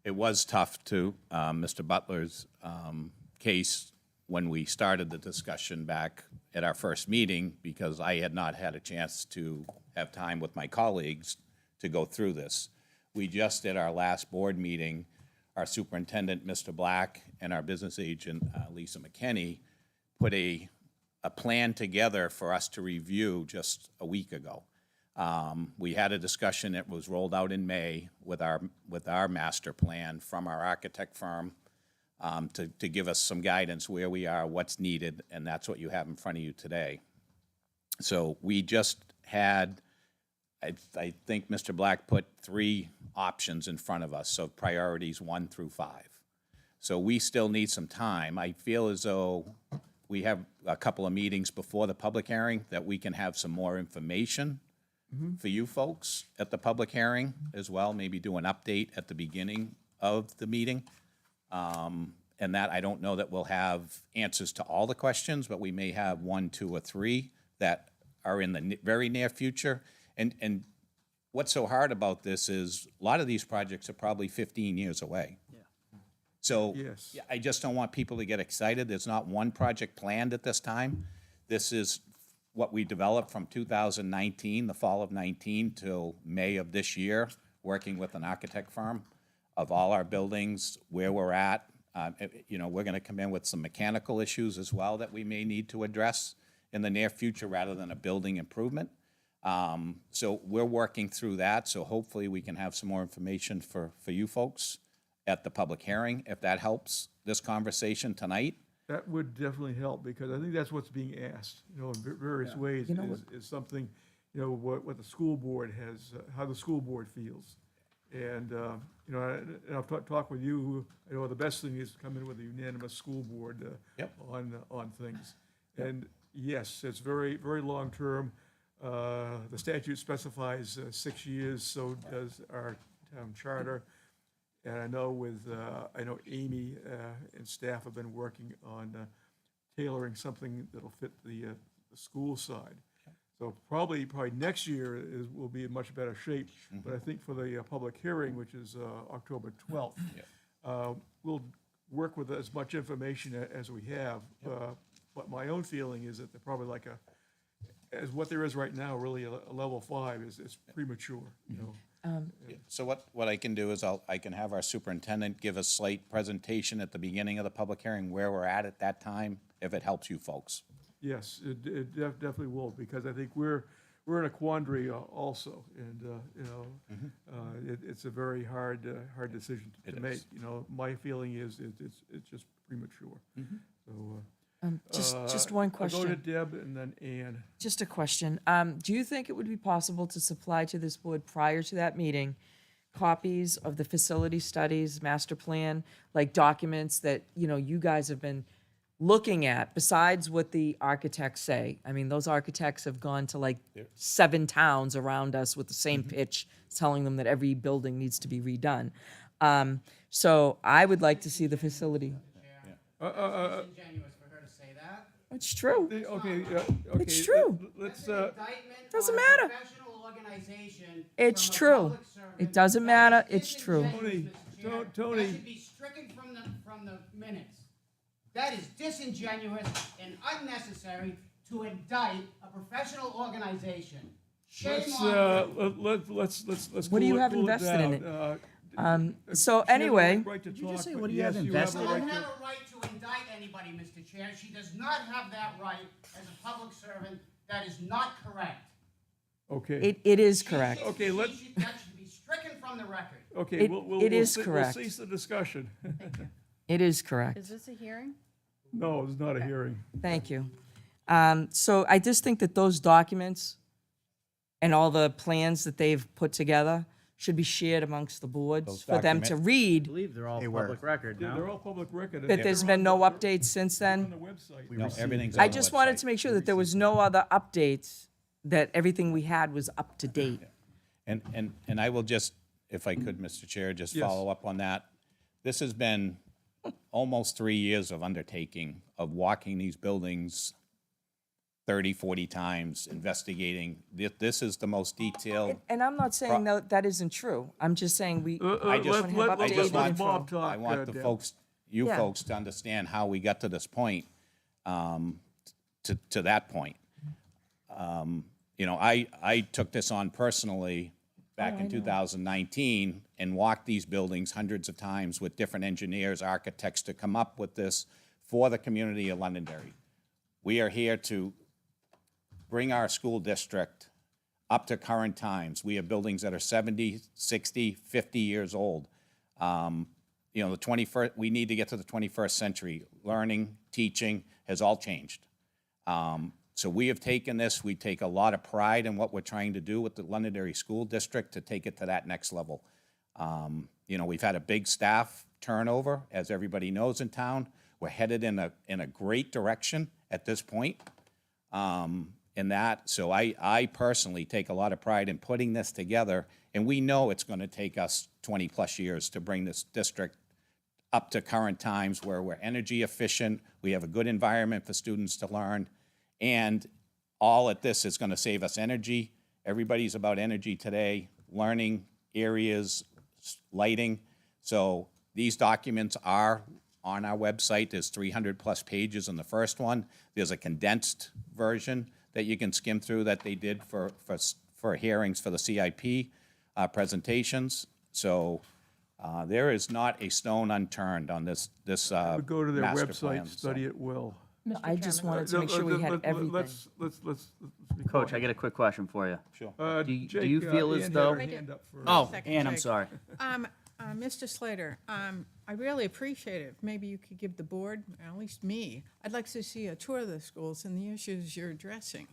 It was tough to Mr. Butler's case when we started the discussion back at our first meeting because I had not had a chance to have time with my colleagues to go through this. We just, at our last board meeting, our superintendent, Mr. Black, and our business agent, Lisa McKinney, put a plan together for us to review just a week ago. We had a discussion that was rolled out in May with our master plan from our architect firm to give us some guidance where we are, what's needed, and that's what you have in front of you today. So we just had, I think Mr. Black put 3 options in front of us, so priorities 1 through 5. So we still need some time. I feel as though we have a couple of meetings before the public hearing that we can have some more information for you folks at the public hearing as well, maybe do an update at the beginning of the meeting. And that I don't know that we'll have answers to all the questions, but we may have 1, 2, or 3 that are in the very near future. And what's so hard about this is, a lot of these projects are probably 15 years away. So Yes. I just don't want people to get excited. There's not one project planned at this time. This is what we developed from 2019, the fall of 19, till May of this year, working with an architect firm of all our buildings, where we're at. We're going to come in with some mechanical issues as well that we may need to address in the near future rather than a building improvement. So we're working through that, so hopefully we can have some more information for you folks at the public hearing, if that helps this conversation tonight. That would definitely help, because I think that's what's being asked, in various ways, is something, what the school board has, how the school board feels. And, and I'll talk with you, the best thing is to come in with a unanimous school board on things. And yes, it's very, very long-term. The statute specifies 6 years, so does our town charter. And I know Amy and staff have been working on tailoring something that'll fit the school side. So probably next year will be in much better shape. But I think for the public hearing, which is October 12th, we'll work with as much information as we have. But my own feeling is that they're probably as what there is right now, really a level 5 is premature, So what I can do is I can have our superintendent give a slight presentation at the beginning of the public hearing where we're at that time, if it helps you folks. Yes, it definitely will, because I think we're in a quandary also, and it's a very hard decision to make. My feeling is it's just premature. So Just one question. I'll go to Deb and then Ann. Just a question. Do you think it would be possible to supply to this board prior to that meeting copies of the facility studies, master plan, like documents that, you guys have been looking at, besides what the architects say? I mean, those architects have gone to 7 towns around us with the same pitch, telling them that every building needs to be redone. So I would like to see the facility. It's true. Okay, It's true. Let's, Doesn't matter. It's true. It doesn't matter. It's true. Tony. That should be stricken from the minutes. That is disingenuous and unnecessary to indict a professional organization. Shame on you. Let's What do you have cool it invested in down. it? So anyway, Did you just say, what do you have invested in? She doesn't have a right to indict anybody, Mr. Chair. She does not have that right as a public servant. That is not correct. Okay. it is correct. Okay, That should be stricken from the record. Okay, It- we'll it is we'll correct. cease the discussion. It is correct. Is this a hearing? No, it's not a hearing. Thank you. So I just think that those documents and all the plans that they've put together should be shared amongst the boards Those for them to document- read, believe they're all were. public record Yeah, now. they're all public record. that there's been no updates since On then. the website. No, everything's on I the just wanted website. to make sure that there was no other updates, that everything we had was up to date. And I will just, if I could, Mr. Chair, just Yes. follow up on that. This has been almost 3 years of undertaking, of walking these buildings 30, 40 times, investigating. This is the most detailed. And I'm not saying that isn't true. I'm just saying we I just want to have let- I updated just want, info. Bob talk, I want the Deb. folks, you Yeah. folks to understand how we got to this point, to that point. I took this on personally back in 2019 and walked these buildings hundreds of times with different engineers, architects to come up with this for the community of Londonderry. We are here to bring our school district up to current times. We have buildings that are 70, 60, 50 years old. The 21st, we need to get to the 21st century. Learning, teaching has all changed. So we have taken this, we take a lot of pride in what we're trying to do with the Londonderry School District to take it to that next level. We've had a big staff turnover, as everybody knows in town. We're headed in a great direction at this point. So I personally take a lot of pride in putting this together, and we know it's going to take us 20-plus years to bring this district up to current times where we're energy efficient, we have a good environment for students to learn, and all at this is gonna save us energy. Everybody's about energy today, learning areas, lighting. So these documents are on our website. There's 300+ pages in the first one. There's a condensed version that you can skim through that they did for hearings for the CIP presentations. So there is not a stone unturned on this Would go to their master website, plan, so. study it well. I just wanted to make sure we had everything. Let's be Coach, I quiet. got a quick question for you. Sure. Do you Jake, feel Ann as had though? her hand up first. Oh, Second, Ann, I'm Jake. sorry. Mr. Slater, I really appreciate it. Maybe you could give the board, at least me, I'd like to see a tour of the schools and the issues you're addressing.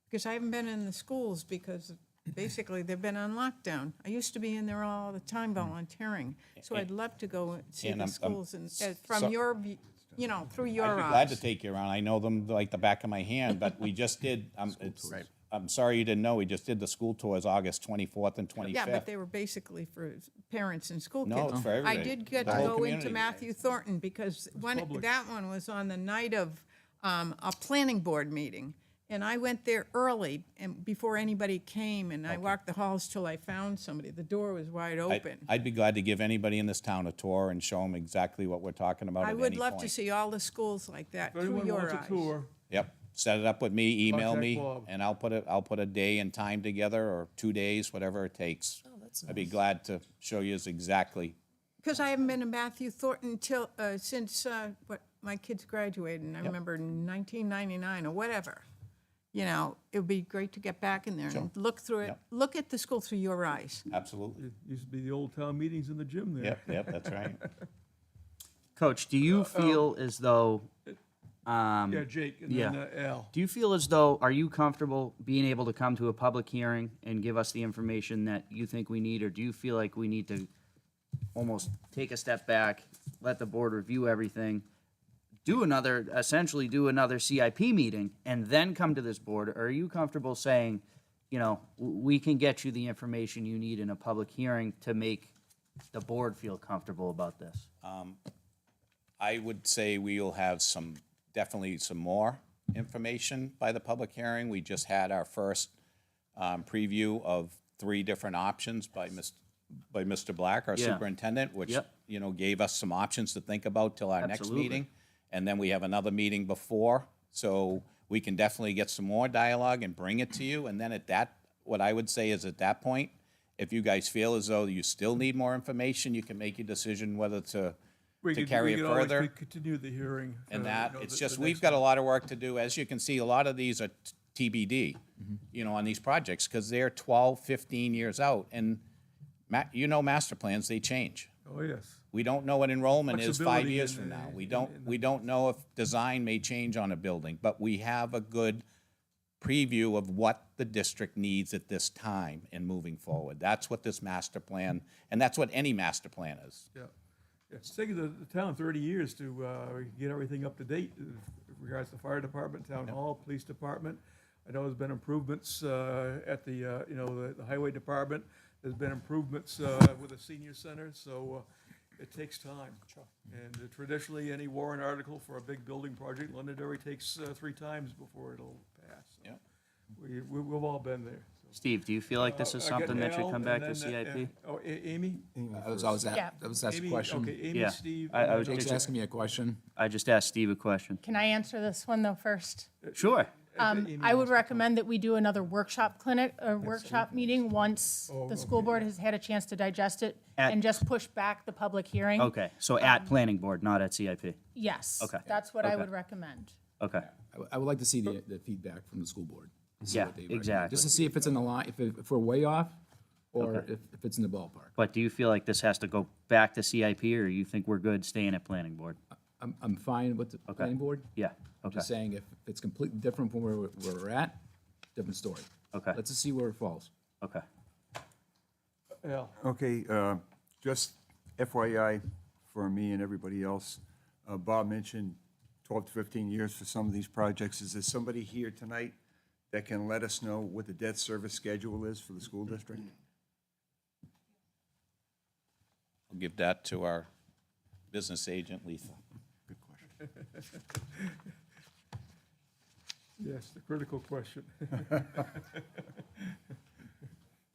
Because I haven't been in the schools because basically they've been on lockdown. I used to be in there all the time volunteering. So I'd love to go and see And the I'm schools and so- from your, through your eyes. I'd be glad to take you around. I know them like the back of my hand, but we just did, I'm sorry you didn't know, we just did the school tours August 24th and 25th. Yeah, but they were basically for parents and school kids. No, it's for everybody. I did get The to whole go community. into Matthew Thornton because that one was on the night of a planning board meeting. And I went there early and before anybody came and I walked the halls till I found somebody. The door was wide open. I'd be glad to give anybody in this town a tour and show them exactly what we're talking about I at would any love to point. see all the schools like that If through anyone your wants eyes. a tour, Yep, set it up with me, email Contact me, Bob. and I'll put a day and time together, or 2 days, whatever it takes. I'd be glad to show you exactly. Because I haven't been to Matthew Thornton since my kids graduated, and I remember 1999 or whatever. You know, it would be great to get back in there and look through it. Yep. Look at the school through your eyes. Absolutely. it used to be the old town meetings in the gym there. Yep, that's right. Coach, do you feel as though? Yeah, Jake, and then Al. Do you feel as though, are you comfortable being able to come to a public hearing and give us the information that you think we need? Or do you feel like we need to almost take a step back, let the board review everything, essentially do another CIP meeting, and then come to this board? Or are you comfortable saying, we can get you the information you need in a public hearing to make the board feel comfortable about this? I would say we'll have definitely some more information by the public hearing. We just had our first preview of 3 different options by Mr. Black, our Yeah. superintendent, which, Yep. Gave us some options to think about till our next Absolutely. meeting. And then we have another meeting before, so we can definitely get some more dialogue and bring it to you. And then what I would say is at that point, if you guys feel as though you still need more information, you can make your decision whether to carry it always further. continue the hearing. And for, it's the just, next we've got a lot of work to do. As you can see, a lot of these are TBD, on these projects, because they're 12, 15 years out. And master plans, they change. Oh, yes. We don't know what enrollment is 5 Flexibility years in from the- now. We don't know if design may change on a building, but we have a good preview of what the district needs at this time and moving forward. That's what this master plan, and that's what any master plan is. Yeah. It's taken the town 30 years to get everything up to date in regards to fire department, town hall, police department. I know there's been improvements at the highway department. There's been improvements with the senior center, so it takes time. And traditionally, any warrant article for a big building project, Londonderry takes 3 times before it'll pass. So we've all been there. Steve, do you feel like this is I got something that should Al, come back and to then, CIP? Amy? That was asked a Amy, question. okay, Amy, Yeah. Steve. I was Jake's just- asking me a question. I just asked Steve a question. Can I answer this one though first? Sure. I would recommend that we do another workshop meeting once the school board has had a chance to digest it and just push back the public hearing. Okay, so at planning board, not at CIP? Yes. Okay. That's what I Okay. would recommend. Okay. I would like to see the feedback from the school board. and see Yeah, what they recommend, exactly. Just to see if it's in the line, if we're way off, or Okay. if it's in the ballpark. But do you feel like this has to go back to CIP, or you think we're good staying at planning board? I'm fine with the planning board. Yeah, I'm okay. just saying if it's completely different from where we're at, different story. Okay. Let's just see where it falls. Okay. Al? Okay, just FYI for me and everybody else, Bob mentioned 12 to 15 years for some of these projects. Is there somebody here tonight that can let us know what the debt service schedule is for the school district? I'll give that to our business agent, Letha. Good question. Yes, the critical question.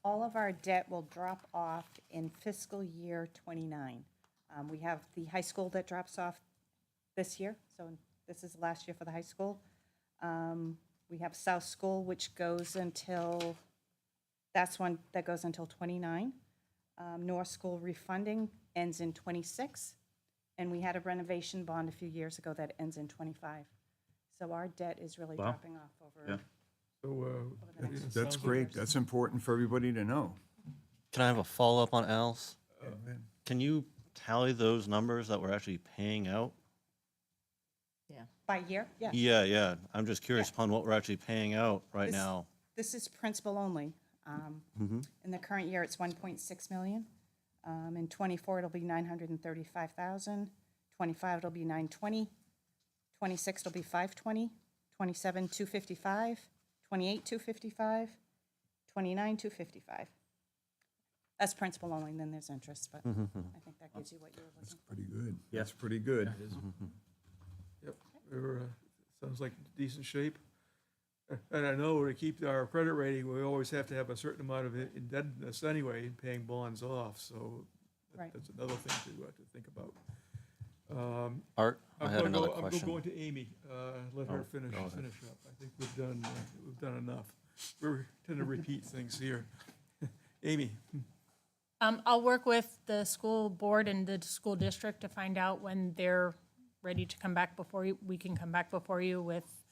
All of our debt will drop off in fiscal year '29. We have the high school that drops off this year, so this is the last year for the high school. We have South School, which goes until, that's one that goes until '29. North School refunding ends in '26, and we had a renovation bond a few years ago that ends in '25. So our debt is really Wow. dropping off over. Yeah. So, That's great. That's important for everybody to know. Can I have a follow-up on Al's? Can you tally those numbers that we're actually paying out? By year, yeah. Yeah, yeah. I'm just curious upon what we're actually paying out right This- now. This is principal only. Mhm. In the current year, it's 1.6 million. In '24, it'll be 935,000. '25, it'll be 920. '26, it'll be 520. '27, 255. '28, 255. '29, 255. That's principal only, and then there's interest, but I think that gives you what you were looking for. Pretty good. That's pretty good. Yep, we're, sounds like decent shape. And I know to keep our credit rating, we always have to have a certain amount of indebtedness anyway, paying bonds off, so Right. that's another thing to think about. Art, I had another I'm question. going to Amy, let her Oh, finish go ahead. up. I think we've done enough. We tend to repeat things here. Amy? I'll work with the school board and the school district to find out when they're ready to come back before you. We can come back before you with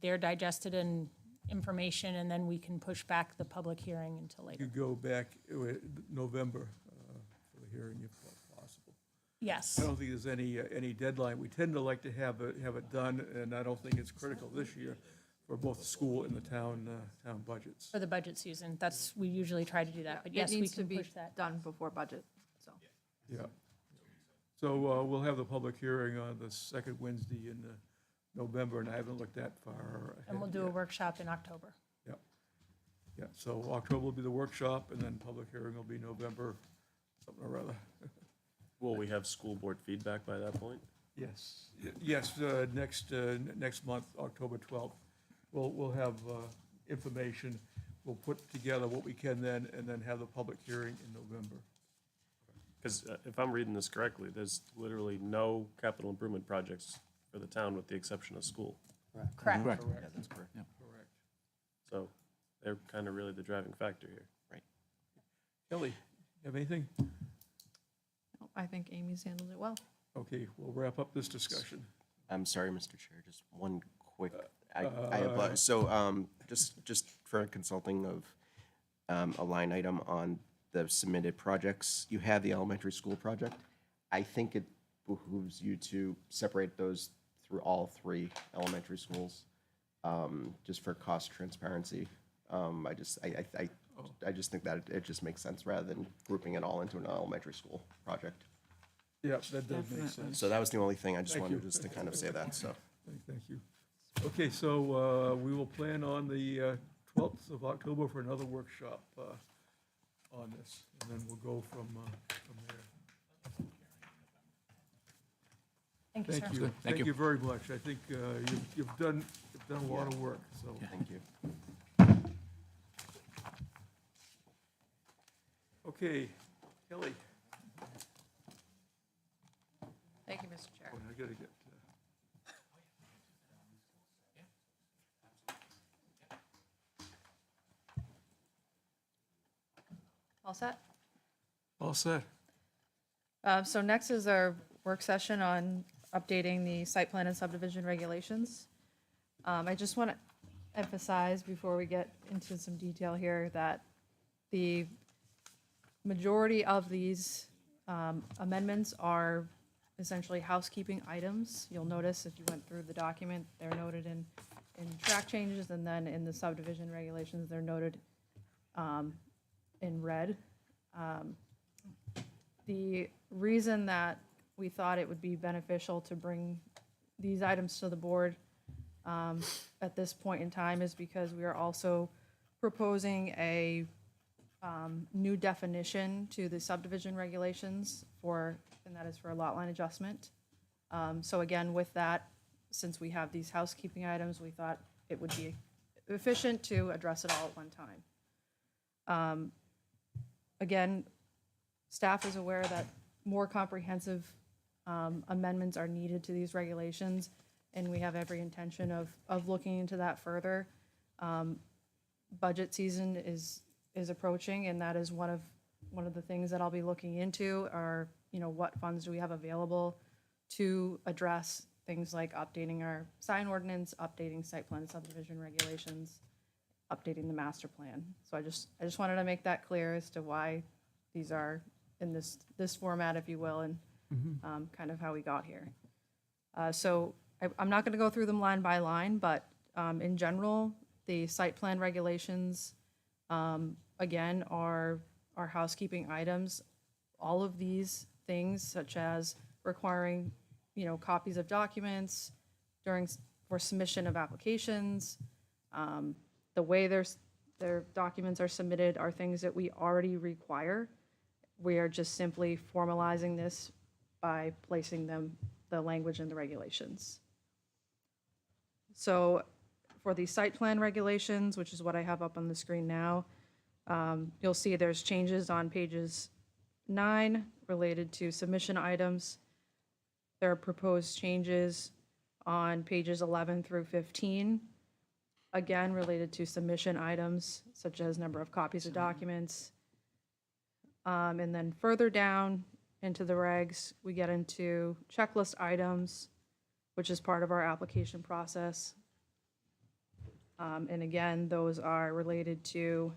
their digested and information, and then we can push back the public hearing until You later. go back November for the hearing if possible. Yes. I don't think there's any deadline. We tend to like to have it done, and I don't think it's critical this year for both the school and the town budgets. For the budget season, we usually try to do that, but yes, It we needs to can be push that. done before budget, so. Yeah. So we'll have the public hearing on the second Wednesday in November, and I haven't looked that far ahead And we'll do a yet. workshop in October. Yeah, so October will be the workshop, and then public hearing will be November, something or other. Will we have school board feedback by that point? Yes, next month, October 12th. We'll have information. We'll put together what we can then, and then have the public hearing in November. Because if I'm reading this correctly, there's literally no capital improvement projects for the town with the exception of school. Correct. Correct. Yeah, that's correct. Correct. So they're kind of really the driving factor here. Right. Kelly, you have anything? I think Amy's handled it well. Okay, we'll wrap up this discussion. I'm sorry, Mr. Chair, just one quick, so, just for consulting of, a line item on the submitted projects, you have the elementary school project. I think it behooves you to separate those through all three elementary schools, just for cost transparency. I just think that it just makes sense rather than grouping it all into an elementary school project. Yeah, that does make sense. So that was the only thing, I just Thank wanted you. just to kind of say that, so. Thank you. Okay, so we will plan on the 12th of October for another workshop on this, and then we'll go from there. Thank you, sir. Thank you. Good. Thank Thank you. you very much. I think you've done a lot of work, so. Thank you. Okay, Kelly. Thank you, Mr. Chair. Boy, I gotta get, All set? all set. So next is our work session on updating the site plan and subdivision regulations. I just want to emphasize before we get into some detail here that the majority of these amendments are essentially housekeeping items. You'll notice if you went through the document, they're noted in track changes, and then in the subdivision regulations, they're noted in red. The reason that we thought it would be beneficial to bring these items to the board at this point in time is because we are also proposing a new definition to the subdivision regulations and that is for a lot line adjustment. So again, with that, since we have these housekeeping items, we thought it would be efficient to address it all at one time. Again, staff is aware that more comprehensive amendments are needed to these regulations, and we have every intention of looking into that further. Budget season is approaching, and that is one of the things that I'll be looking into are, what funds do we have available to address things like updating our sign ordinance, updating site plan subdivision regulations, updating the master plan. So I just wanted to make that clear as to why these are in this format, if you will, and kind of how we got here. So I'm not going to go through them line by line, but in general, the site plan regulations, again, are housekeeping items. All of these things, such as requiring, copies of documents for submission of applications, the way their documents are submitted are things that we already require. We are just simply formalizing this by placing the language in the regulations. So for the site plan regulations, which is what I have up on the screen now, you'll see there's changes on pages 9 related to submission items. There are proposed changes on pages 11 through 15, again, related to submission items, such as number of copies of documents. And then further down into the regs, we get into checklist items, which is part of our application process. And again, those are related to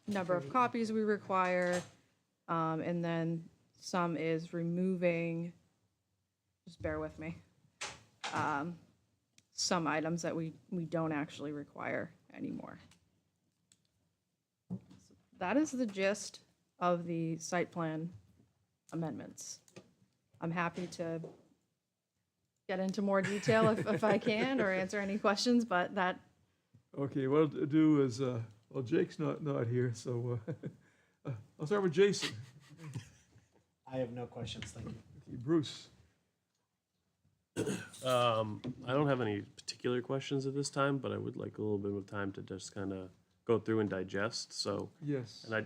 number of copies we require, and then some is removing, just bear with me, some items that we don't actually require anymore. So that is the gist of the site plan amendments. I'm happy to get into more detail if I can, or answer any questions, but that. Okay, what I'll do is, well, Jake's not here, so I'll start with Jason. I have no questions, thank you. Okay, Bruce. I don't have any particular questions at this time, but I would like a little bit of time to just kind of go through and digest, so. Yes. And I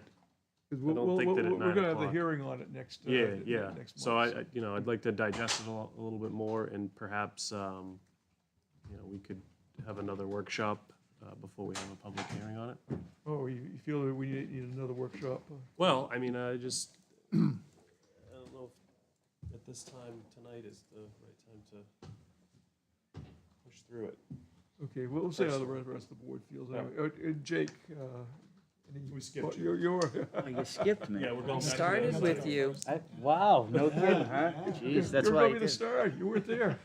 'Cause I don't think that at 9 we're gonna have the o'clock- hearing on it next. Yeah, next yeah. month, So I'd like to digest it a little bit more, and perhaps, we could have another workshop before we have a public hearing on it. Oh, you feel that we need another workshop? Well, I mean, I just, I don't know if at this time tonight is the right time to push through it. Okay, well, we'll see how the rest of the board feels. Jake, We skipped you. You skipped me. Yeah, we're going back to Started the- with you. Wow, no kidding, huh? Jeez, that's You're why. probably the star. You weren't there.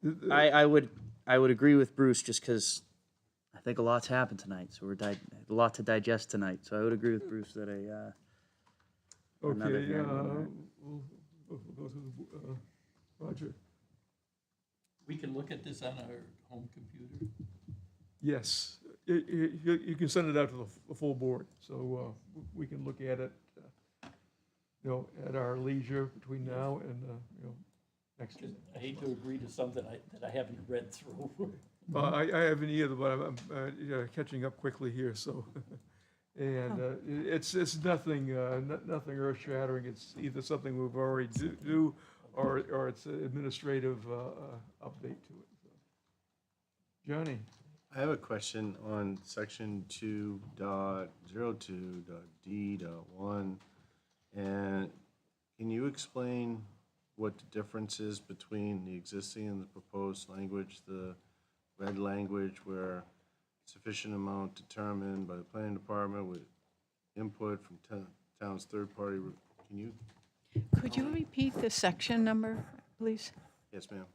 I would agree with Bruce just because I think a lot's happened tonight. So a lot to digest tonight. So I would agree with Bruce that another Okay, hearing. we'll go to Roger. We can look at this on our home computer. Yes, you can send it out to the full board, so we can look at it, at our leisure between now and, next. I hate to agree to something that I haven't read through. I haven't either, but I'm catching up quickly here, so. And it's nothing, nothing earth-shattering. It's either something we've already do or it's an administrative update to it. So. Johnny? I have a question on section 2.02.d.1. And can you explain what the difference is between the existing and the proposed language, the red language where sufficient amount determined by the planning department with input from town's third party? Can you? Could you repeat the section number, please? Yes, ma'am.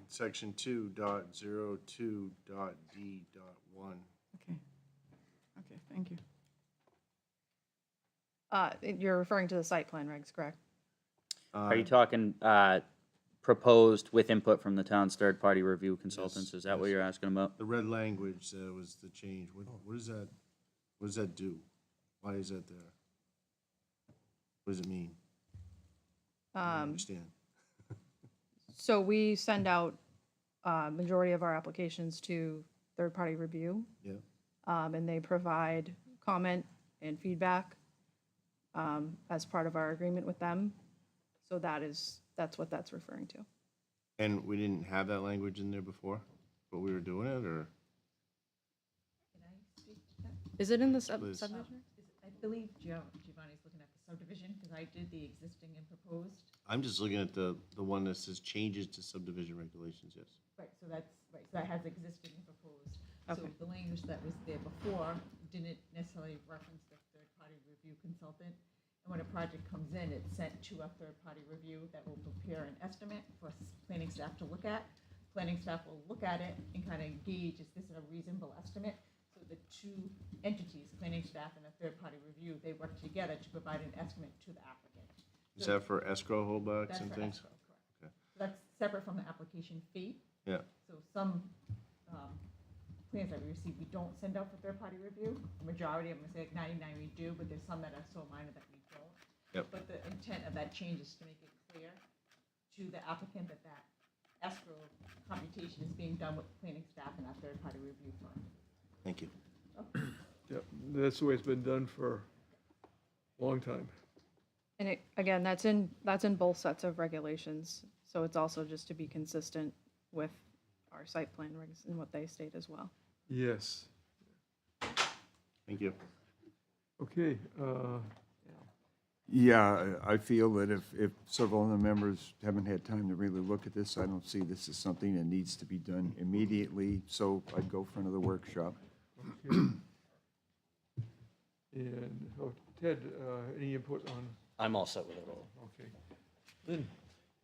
Section 2.02.d.1. Okay, thank you. You're referring to the site plan regs, correct? Are you talking proposed with input from the town's third-party review consultants? Is that what you're asking about? The red language was the change. What is that? What does that do? Why is that there? What does it mean? I understand. So we send out majority of our applications to third-party review, Yeah. and they provide comment and feedback as part of our agreement with them. So that's what that's referring to. And we didn't have that language in there before, but we were doing it, or? Is it in the Please. subdivision? I believe Giovanni's looking at the subdivision, because I did the existing and proposed. I'm just looking at the one that says changes to subdivision regulations, yes. Right, so that's, right, so that has existing and proposed. So Okay. the language that was there before didn't necessarily reference the third-party review consultant. And when a project comes in, it's sent to a third-party review that will prepare an estimate for planning staff to look at. Planning staff will look at it and kind of gauge, is this a reasonable estimate? So the two entities, planning staff and a third-party review, they work together to provide an estimate to the applicant. Is that for escrow holdbacks That's and for things? escrow, correct. Okay. So that's separate from the application fee. Yeah. So some plans that we receive, we don't send out for third-party review. The majority, I'm gonna say like 99 we do, but there's some that are so minor that we don't. Yep. But the intent of that change is to make it clear to the applicant that that escrow computation is being done with planning staff and our third-party review firm. Thank you. Yep, that's the way it's been done for a long time. And it, again, that's in both sets of regulations. So it's also just to be consistent with our site plan regs and what they state as well. Yes. Thank you. Okay, Yeah, I feel that if several of the members haven't had time to really look at this, I don't see this as something that needs to be done immediately, so I'd go for another workshop. and, Ted, any input on, I'm all set with it all. okay. Lynn?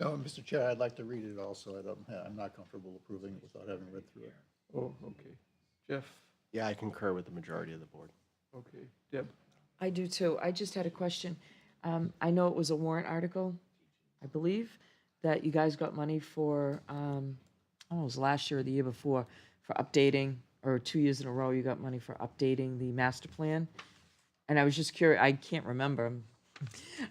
No, Mr. Chair, I'd like to read it also. I'm not comfortable approving it without having read through it. Oh, okay. Jeff? Yeah, I concur with the majority of the board. Okay. Deb? I do too. I just had a question. I know it was a warrant article, I believe, that you guys got money for, I don't know, it was last year or the year before, for updating, or 2 years in a row, you got money for updating the master plan. And I was just curious, I can't remember.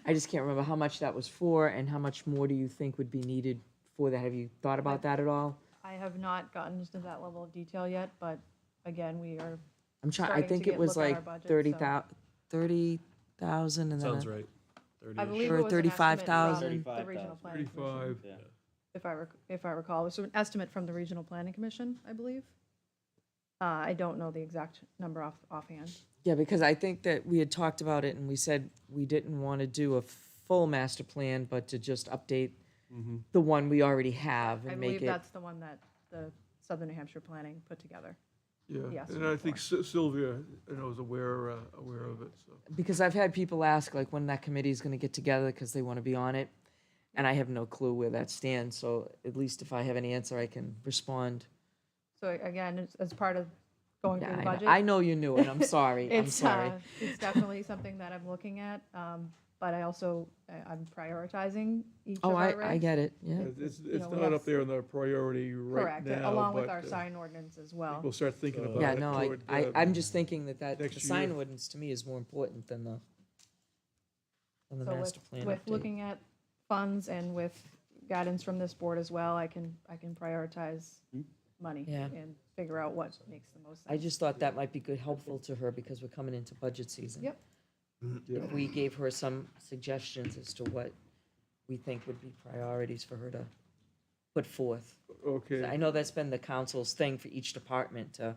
I just can't remember how much that was for and how much more do you think would be needed for that? Have you thought about that at all? I have not gotten into that level of detail yet, but again, we are. I'm trying, I starting to think get it was look at like our budget, 30,000 and then. Sounds right. I believe Or it was an estimate 35,000. from the regional planning commission. 35. If I recall, it was an estimate from the regional planning commission, I believe. I don't know the exact number offhand. Yeah, because I think that we had talked about it and we said we didn't want to do a full master plan, but to just update the one we already have I and make believe it. that's the one that the Southern New Hampshire Planning put together. Yeah, Yes, and I think Sylvia, I know, is aware of it, so. Because I've had people ask like when that committee is going to get together because they want to be on it. And I have no clue where that stands, so at least if I have any answer, I can respond. So again, as part of going Yeah, through the I know. budget. I know you knew it. I'm sorry. I'm sorry. It's definitely something that I'm looking at, but I also, I'm prioritizing each of Oh, our I regs. get it, yeah. It's know, we not have up there on the priority right Correct, now. along with but, our sign ordinance as well. We'll start thinking about it. Yeah, no, toward, I'm just thinking that the next sign year. ordinance to me is more important than the So master plan with update. looking at funds and with guidance from this board as well, I can prioritize money Yeah. and figure out what makes the most sense. I just thought that might be good, helpful to her because we're coming into budget season. Yep. If we gave her some suggestions as to what we think would be priorities for her to put forth. Okay. I know that's been the council's thing for each department to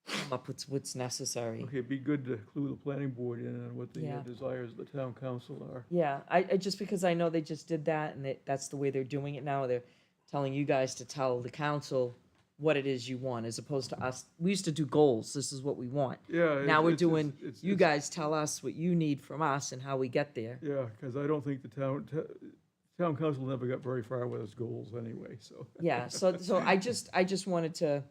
come up with what's necessary. Okay, be good to clue the planning board in on what the Yeah. desires of the town council are. Yeah, I just because I know they just did that and that's the way they're doing it now. They're telling you guys to tell the council what it is you want, as opposed to us. We used to do goals. This is what we want. Yeah. Now we're it's- doing, it's- you it's- guys tell us what you need from us and how we get there. Yeah, because I don't think the town council never got very far with its goals anyway, so. Yeah, so I just wanted to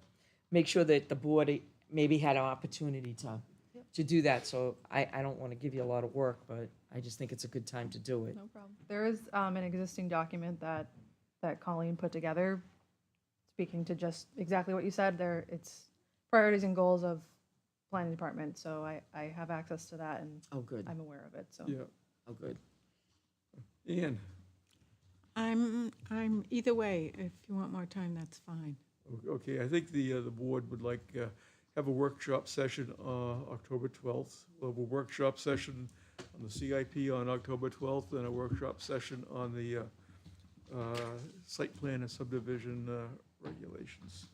make sure that the board maybe had an opportunity to do that. So I don't want to give you a lot of work, but I just think it's a good time to do it. No problem. There is an existing document that Colleen put together, speaking to just exactly what you said there. It's priorities and goals of planning department, so I have access to that and Oh, good. I'm aware of it, so. Yeah. Oh, good. Ian? I'm either way. If you want more time, that's fine. Okay, I think the board would like, have a workshop session, October 12th. We'll have a workshop session on the CIP on October 12th, and a workshop session on the, site plan and subdivision, regulations.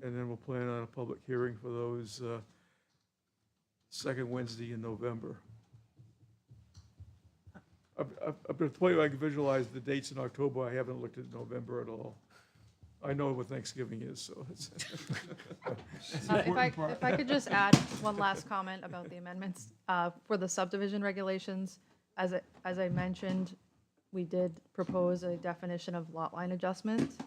And then we'll plan on a public hearing for those, second Wednesday in November. Up to the point where I can visualize the dates in October, I haven't looked at November at all. I know what Thanksgiving is, so it's. If I could just add one last comment about the amendments, for the subdivision regulations, as I mentioned, we did propose a definition of lot line adjustment.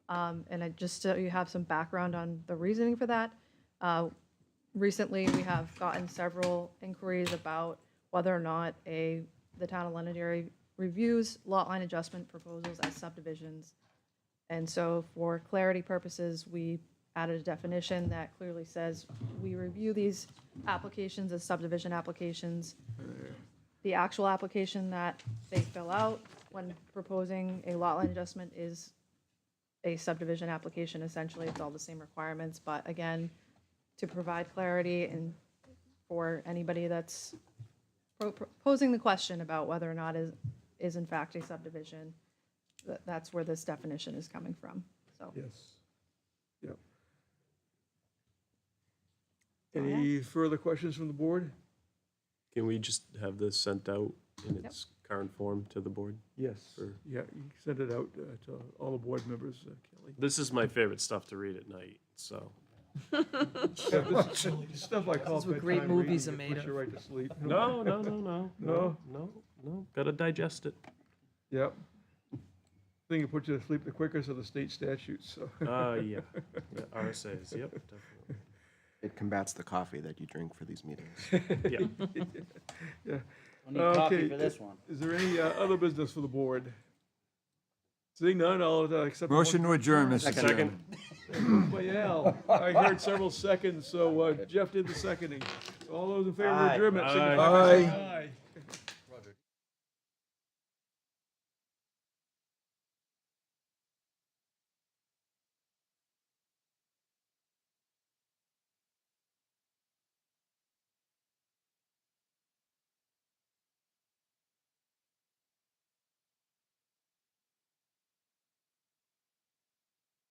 And just so you have some background on the reasoning for that, recently we have gotten several inquiries about whether or not the town of Londonderry reviews lot line adjustment proposals as subdivisions. And so for clarity purposes, we added a definition that clearly says we review these applications as subdivision applications. The actual application that they fill out when proposing a lot line adjustment is a subdivision application. Essentially, it's all the same requirements, but again, to provide clarity and for anybody that's posing the question about whether or not is in fact a subdivision, that's where this definition is coming from, so. Yes. Yep. Any further questions from the board? Can we just have this sent out in its current form to the board? Yes. Or- Yeah, you can send it out to all the board members, Kelly. This is my favorite stuff to read at night, so. Yeah, this is stuff I call This is what great bedtime movies reading, are it made puts you of. right to sleep. No, gotta digest it. Yep. Thing that puts you to sleep the quickest are the state statutes, so. Yeah, RSA's, yep, definitely. It combats the coffee that you drink for these meetings. Yeah. Yeah. Don't need coffee Okay, for this one. Is there any other business for the board? Seeing none, I'll accept. the Motion to adjourn, Mr. Second. Chairman. By Al. I heard several seconds, so Jeff did the seconding. All those in favor of Aye. adjournment, signify by Aye. saying